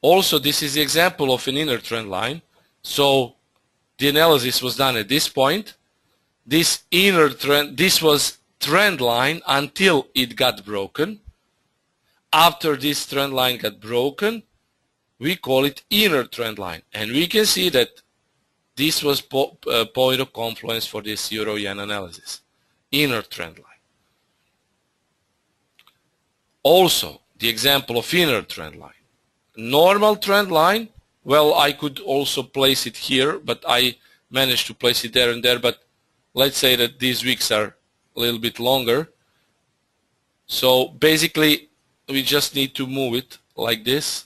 Also, this is the example of an inner trend line. So, the analysis was done at this point. This was trend line until it got broken. After this trend line got broken, we call it inner trend line. And we can see that this was point of confluence for this Euro-Yen analysis. Inner trend line. Also, the example of inner trend line. Normal trend line, well, I could also place it here, but I managed to place it there and there, but let's say that these weeks are a little bit longer. So basically, we just need to move it like this,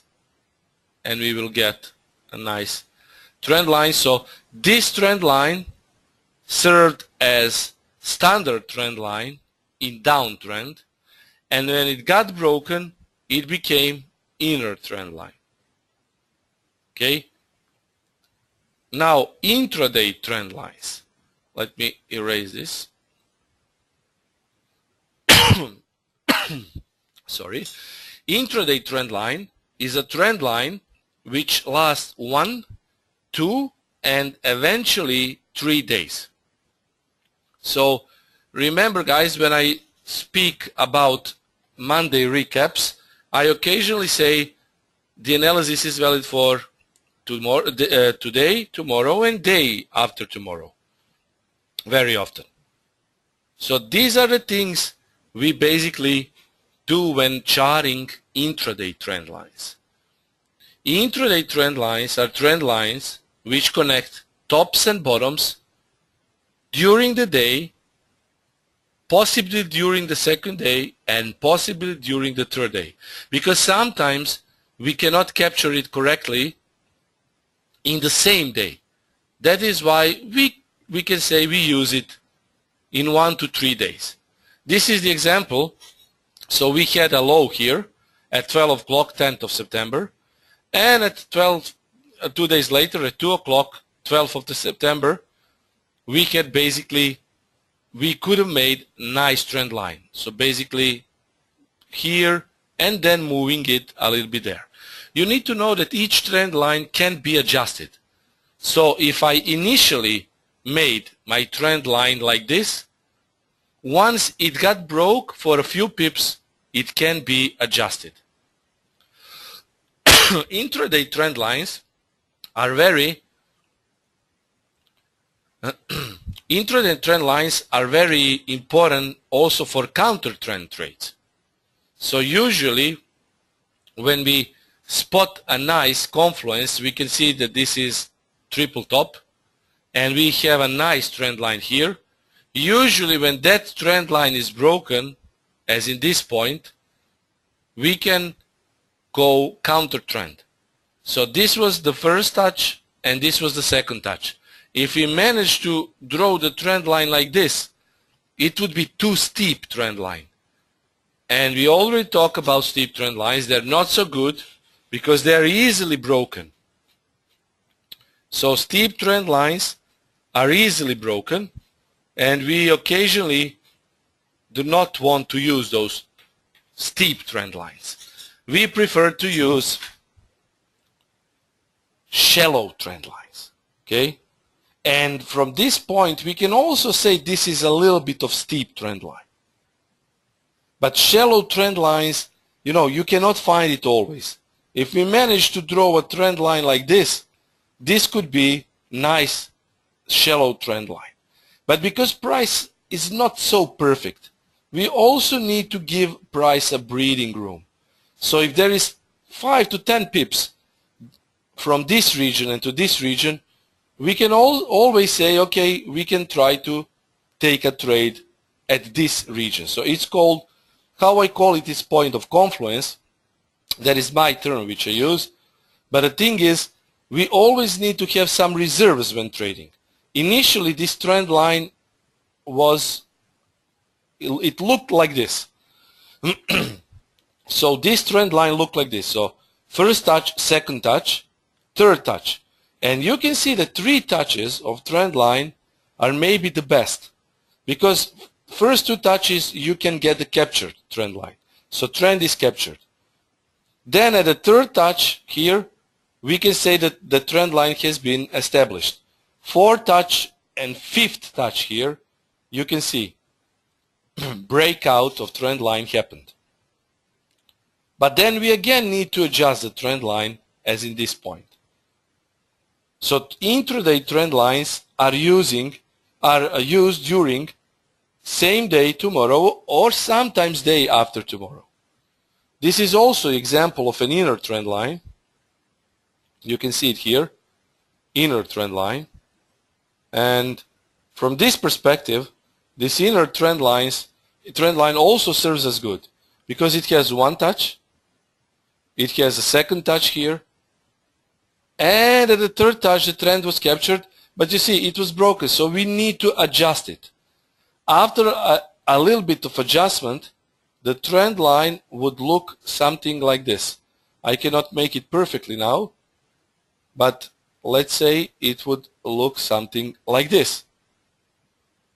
and we will get a nice trend line. So this trend line served as standard trend line in downtrend, and when it got broken, it became inner trend line. Okay? Now, intraday trend lines. Let me erase this. Sorry. Intraday trend line is a trend line which lasts 1, 2, and eventually 3 days. So remember, guys, when I speak about Monday recaps, I occasionally say the analysis is valid for tomorrow, today, tomorrow, and day after tomorrow. Very often. So these are the things we basically do when charting intraday trend lines. Intraday trend lines are trend lines which connect tops and bottoms during the day possibly during the second day, and possibly during the third day. Because sometimes we cannot capture it correctly in the same day. That is why we can say we use it in 1 to 3 days. This is the example. So we had a low here at 12 o'clock, 10th of September, and at 2 days later at 2 o'clock, 12th of September, we had basically, we could have made nice trend line. So basically here and then moving it a little bit there. You need to know that each trend line can be adjusted. So if I initially made my trend line like this, once it got broke for a few pips, it can be adjusted. Intraday trend lines are very intraday trend lines are very important also for counter trend trades. So usually when we spot a nice confluence, we can see that this is triple top and we have a nice trend line here. Usually when that trend line is broken, as in this point, we can go counter trend. So this was the first touch and this was the second touch. If we manage to draw the trend line like this, it would be too steep trend line. And we already talk about steep trend lines. They're not so good because they are easily broken. So steep trend lines are easily broken, and we occasionally do not want to use those steep trend lines. We prefer to use shallow trend lines, okay? And from this point, we can also say this is a little bit of steep trend line. But shallow trend lines, you know, you cannot find it always. If we manage to draw a trend line like this, this could be nice shallow trend line. But because price is not so perfect, we also need to give price a breathing room. So if there is 5 to 10 pips from this region into this region, we can always say, okay, we can try to take a trade at this region. So it's called, how I call it is point of confluence. That is my term which I use. But the thing is, we always need to have some reserves when trading. Initially, this trend line was, it looked like this. So this trend line looked like this. So first touch, second touch, third touch. And you can see the 3 touches of trend line are maybe the best. Because first 2 touches, you can get the captured trend line. So trend is captured. Then at the third touch here, we can say that the trend line has been established. 4th touch and 5th touch here, you can see breakout of trend line happened. But then we again need to adjust the trend line as in this point. So intraday trend lines are used during same day tomorrow or sometimes day after tomorrow. This is also an example of an inner trend line. You can see it here, inner trend line. And from this perspective, this inner trend line also serves as good because it has 1 touch, it has a second touch here, and at the third touch the trend was captured, but you see it was broken, so we need to adjust it. After a little bit of adjustment, the trend line would look something like this. I cannot make it perfectly now, but let's say it would look something like this.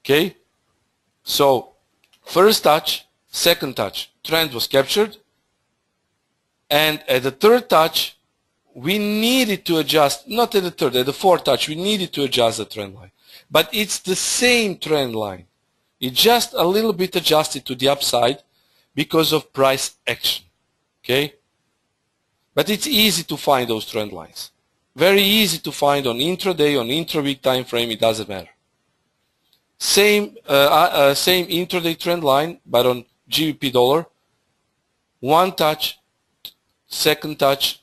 Okay? So, first touch, second touch, trend was captured, and at the third touch, we needed to adjust, not at the third, at the 4th touch, we needed to adjust the trend line. But it's the same trend line. It's just a little bit adjusted to the upside because of price action. Okay? But it's easy to find those trend lines. Very easy to find on intraday, on intra-week time frame, it doesn't matter. Same intraday trend line, but on GBP dollar. 1 touch, second touch,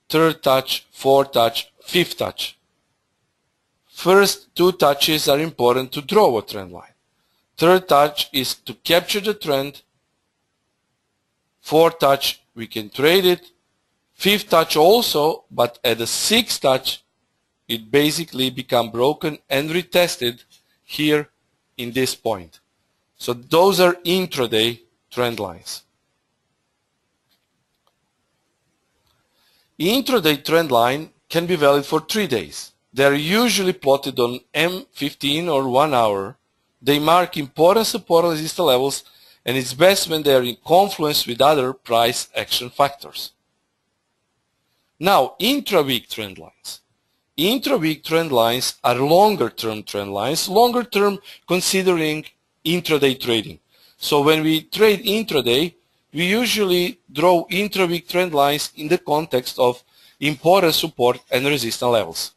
third touch, 4th touch, 5th touch. First 2 touches are important to draw a trend line. Third touch is to capture the trend. Fourth touch, we can trade it. Fifth touch also, but at the sixth touch, it basically become broken and retested here in this point. So those are intraday trend lines. Intraday trend line can be valid for 3 days. They are usually plotted on M15 or 1 hour. They mark important support and resistance levels, and it's best when they are in confluence with other price action factors. Now, intra-week trend lines. Intra-week trend lines are longer-term trend lines, longer-term considering intraday trading. So when we trade intraday, we usually draw intra-week trend lines in the context of important support and resistance levels.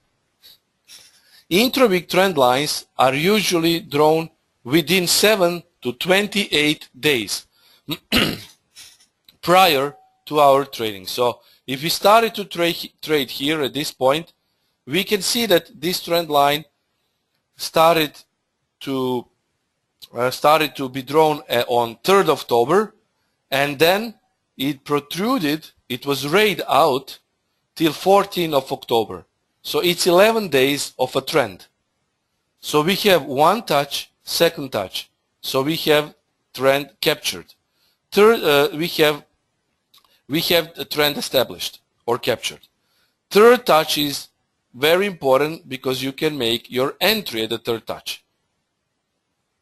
Intra-week trend lines are usually drawn within 7 to 28 days prior to our trading. So if we started to trade here at this point, we can see that this trend line started to be drawn on 3rd October, and then it protruded, it was rayed out till 14th of October. So it's 11 days of a trend. So we have one touch, second touch. So we have trend captured. Third, we have the trend established or captured. Third touch is very important because you can make your entry at the third touch.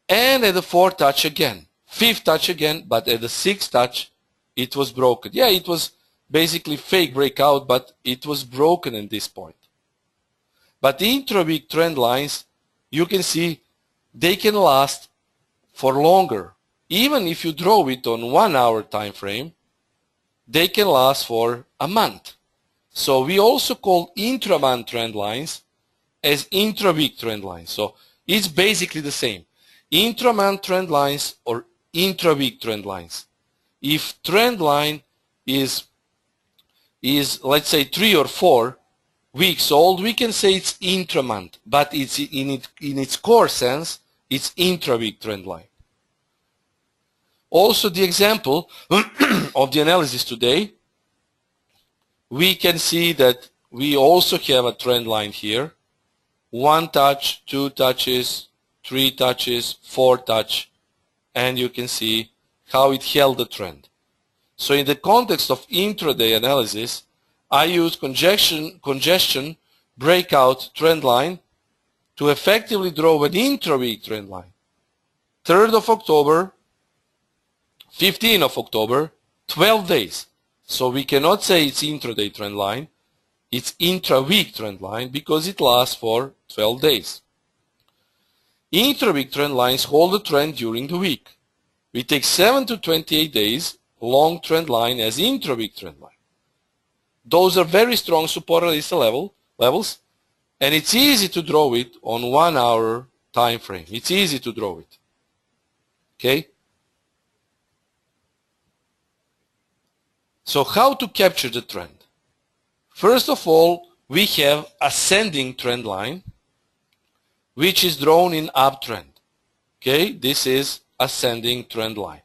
And at the fourth touch again. Fifth touch again, but at the sixth touch it was broken. Yeah, it was basically fake breakout, but it was broken at this point. But the intra-week trend lines, you can see they can last for longer. Even if you draw it on 1 hour time frame, they can last for a month. So we also call intra-month trend lines as intra-week trend lines. So it's basically the same. Intra-month trend lines or intra-week trend lines. If trend line is let's say 3 or 4 weeks old, we can say it's intra-month, but it's in its core sense, it's intra-week trend line. Also, the example of the analysis today, we can see that we also have a trend line here. 1 touch, 2 touches, 3 touches, 4 touch, and you can see how it held the trend. So in the context of intraday analysis, I use congestion breakout trend line to effectively draw an intra-week trend line. 3rd of October, 15th of October, 12 days. So we cannot say it's intraday trend line, it's intra-week trend line because it lasts for 12 days. Intra-week trend lines hold the trend during the week. We take 7 to 28 days long trend line as intra-week trend line. Those are very strong support and resistance levels, and it's easy to draw it on 1 hour time frame. It's easy to draw it. Okay? So how to capture the trend? First of all, we have ascending trend line, which is drawn in uptrend. Okay? This is ascending trend line.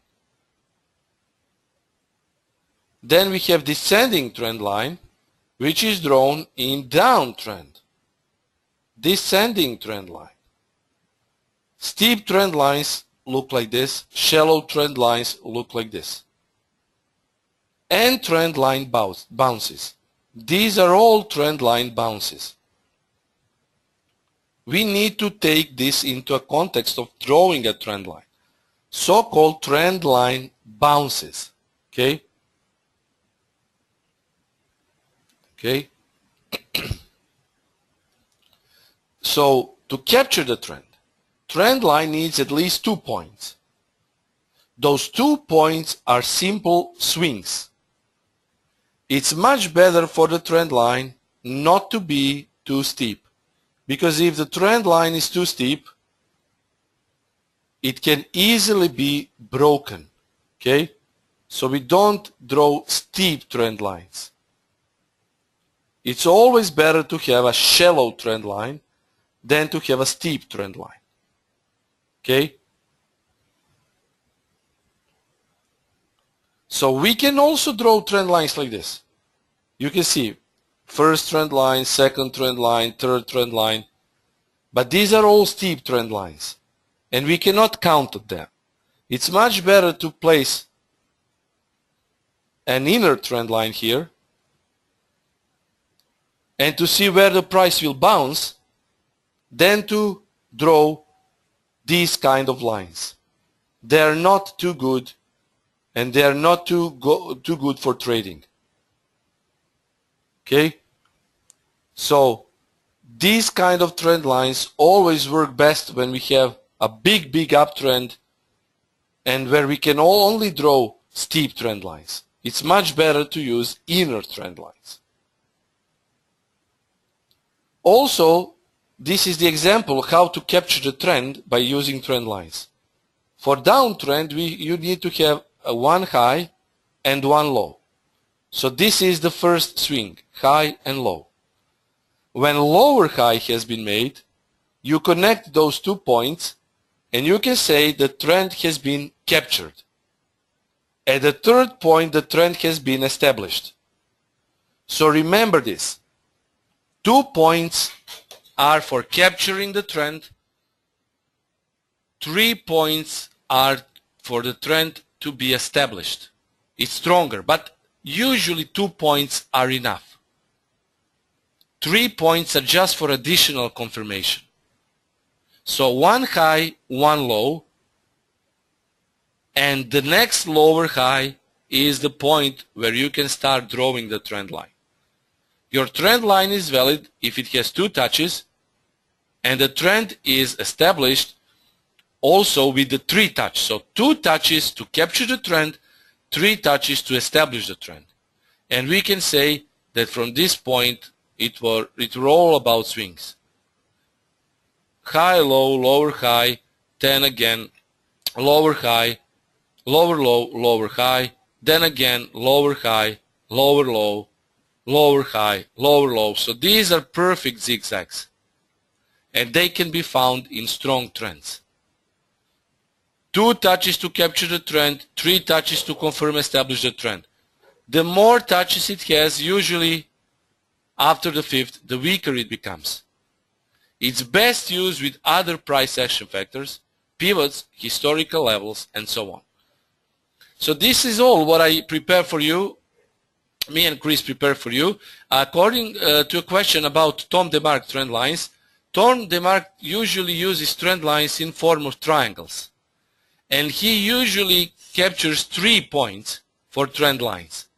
Then we have descending trend line, which is drawn in downtrend. Descending trend line. Steep trend lines look like this. Shallow trend lines look like this. And trend line bounces. These are all trend line bounces. We need to take this into a context of drawing a trend line. So-called trend line bounces. Okay? Okay? So, to capture the trend line needs at least 2 points. Those 2 points are simple swings. It's much better for the trend line not to be too steep, because if the trend line is too steep, it can easily be broken. Okay? So we don't draw steep trend lines. It's always better to have a shallow trend line than to have a steep trend line. Okay? So we can also draw trend lines like this. You can see first trend line, second trend line, third trend line. But these are all steep trend lines. And we cannot count them. It's much better to place an inner trend line here and to see where the price will bounce than to draw these kind of lines. They are not too good and they are not too good for trading. Okay? So these kind of trend lines always work best when we have a big uptrend and where we can only draw steep trend lines. It's much better to use inner trend lines. Also, this is the example of how to capture the trend by using trend lines. For downtrend, you need to have one high and one low. So this is the first swing, high and low. When lower high has been made, you connect those 2 points and you can say the trend has been captured. At the third point, the trend has been established. So remember this. 2 points are for capturing the trend. 3 points are for the trend to be established. It's stronger, but usually 2 points are enough. 3 points are just for additional confirmation. So one high, one low, and the next lower high is the point where you can start drawing the trend line. Your trend line is valid if it has 2 touches, and the trend is established also with the 3 touch. So 2 touches to capture the trend, 3 touches to establish the trend. And we can say that from this point it were all about swings. High, low, lower high, then again lower high, lower low, lower high, then again lower high, lower low, lower high, lower low. So these are perfect zigzags. And they can be found in strong trends. 2 touches to capture the trend, 3 touches to confirm establish the trend. The more touches it has, usually after the 5th, the weaker it becomes. It's best used with other price action factors, pivots, historical levels, and so on. So this is all what I prepare for you. Me and Chris prepare for you. According to a question about Tom Demark trend lines, Tom Demark usually uses trend lines in form of triangles. And he usually captures 3 points for trend lines.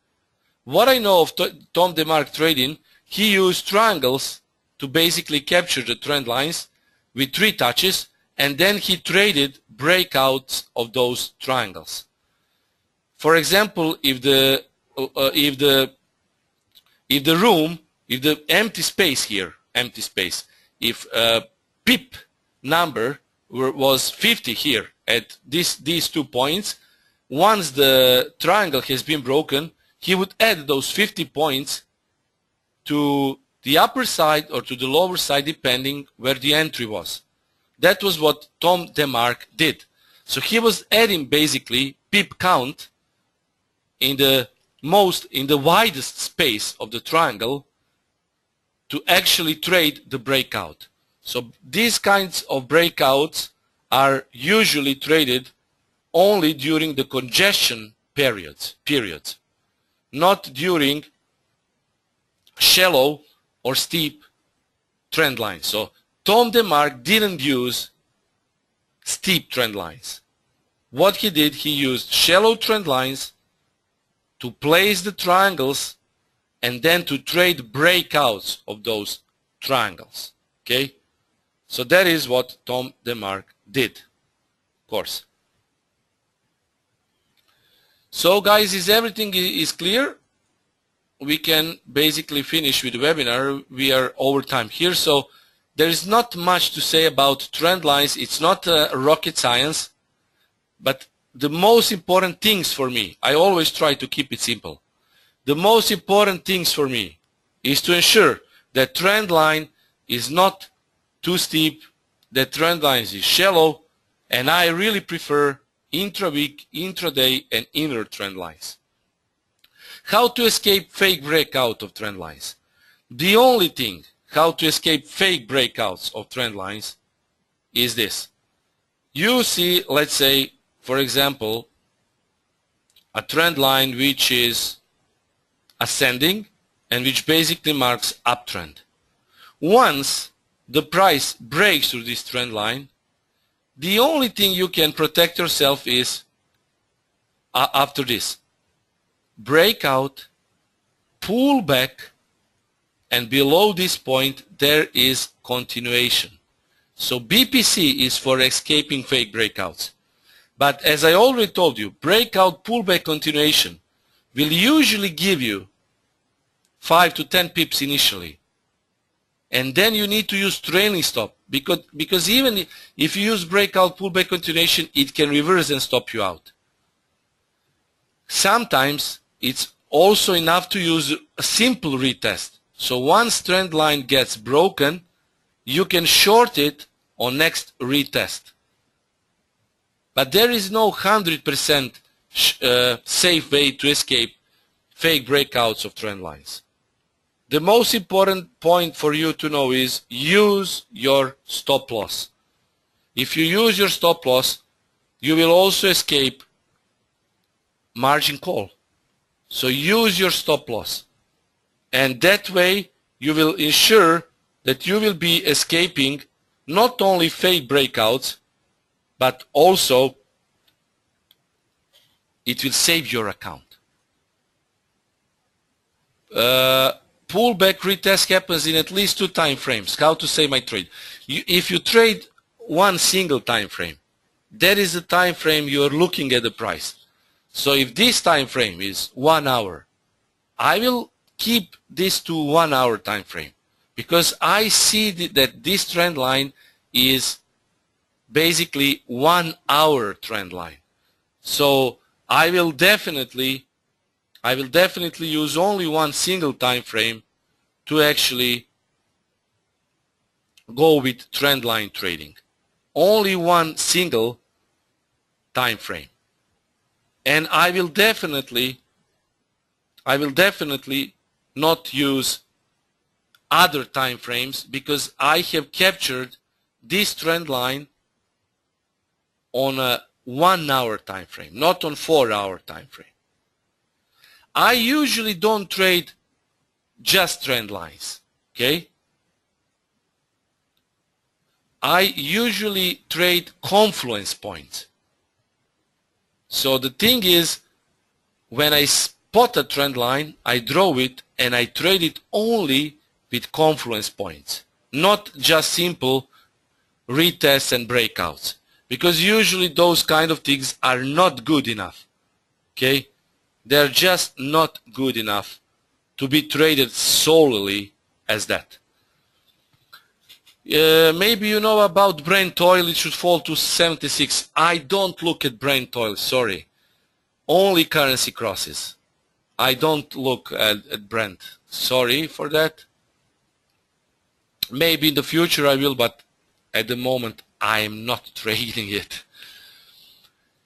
What I know of Tom Demark trading, he used triangles to basically capture the trend lines with 3 touches, and then he traded breakouts of those triangles. For example, if the empty space here, if pip number was 50 here at these 2 points, once the triangle has been broken, he would add those 50 points to the upper side or to the lower side depending where the entry was. That was what Tom Demark did. So he was adding basically pip count in the widest space of the triangle to actually trade the breakout. So these kinds of breakouts are usually traded only during the congestion periods, not during shallow or steep trend lines. So Tom Demark didn't use steep trend lines. What he did, he used shallow trend lines to place the triangles and then to trade breakouts of those triangles. Okay? So that is what Tom Demark did, of course. So guys, is everything is clear? We can basically finish with the webinar. We are over time here, so there is not much to say about trend lines. It's not rocket science, but the most important things for me, I always try to keep it simple. The most important things for me is to ensure that trend line is not too steep, that trend line is shallow, and I really prefer intra-week, intraday, and inner trend lines. How to escape fake breakout of trend lines. The only thing how to escape fake breakouts of trend lines is this. You see, let's say, for example, a trend line which is ascending and which basically marks uptrend. Once the price breaks through this trend line, the only thing you can protect yourself is after this. Breakout, pull back, and below this point there is continuation. So BPC is for escaping fake breakouts. But as I already told you, breakout, pullback, continuation will usually give you 5 to 10 pips initially. And then you need to use trailing stop because even if you use breakout, pullback, continuation, it can reverse and stop you out. Sometimes it's also enough to use a simple retest. So once trend line gets broken, you can short it on next retest. But there is no 100% safe way to escape fake breakouts of trend lines. The most important point for you to know is use your stop loss. If you use your stop loss, you will also escape margin call. So use your stop loss. And that way you will ensure that you will be escaping not only fake breakouts, but also it will save your account. Pullback retest happens in at least 2 time frames. How to save my trade? If you trade one single time frame, that is the time frame you are looking at the price. So if this time frame is 1 hour, I will keep this to 1 hour time frame because I see that this trend line is basically 1 hour trend line. So I will definitely use only one single time frame to actually go with trend line trading. Only one single time frame. And I will definitely not use other time frames because I have captured this trend line on a 1 hour time frame, not on 4 hour time frame. I usually don't trade just trend lines, okay? I usually trade confluence points. So the thing is, when I spot a trend line, I draw it and I trade it only with confluence points, not just simple retests and breakouts, because usually those kind of things are not good enough, okay? They're just not good enough to be traded solely as that. Maybe you know about Brent oil, it should fall to 76. I don't look at Brent oil, sorry. Only currency crosses. I don't look at Brent. Sorry for that. Maybe in the future I will, but at the moment I am not trading it.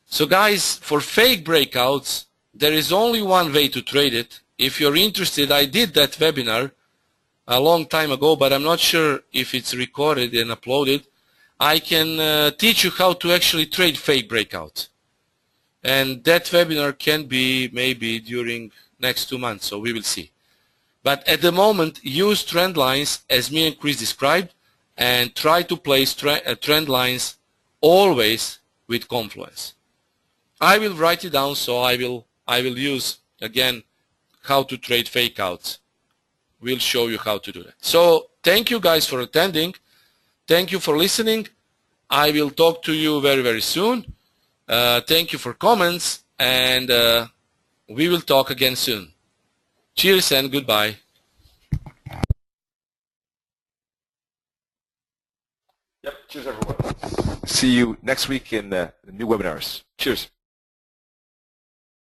So guys, for fake breakouts, there is only one way to trade it. If you're interested, I did that webinar a long time ago, but I'm not sure if it's recorded and uploaded. I can teach you how to actually trade fake breakouts. And that webinar can be maybe during next 2 months, so we will see. But at the moment, use trend lines as me and Chris described, and try to place trend lines always with confluence. I will write it down, so I will use again how to trade fake outs. We'll show you how to do that. So thank you guys for attending. Thank you for listening. I will talk to you very, very soon. Thank you for comments, and we will talk again soon. Cheers and goodbye. Yep, cheers everyone. See you next week in the new webinars. Cheers.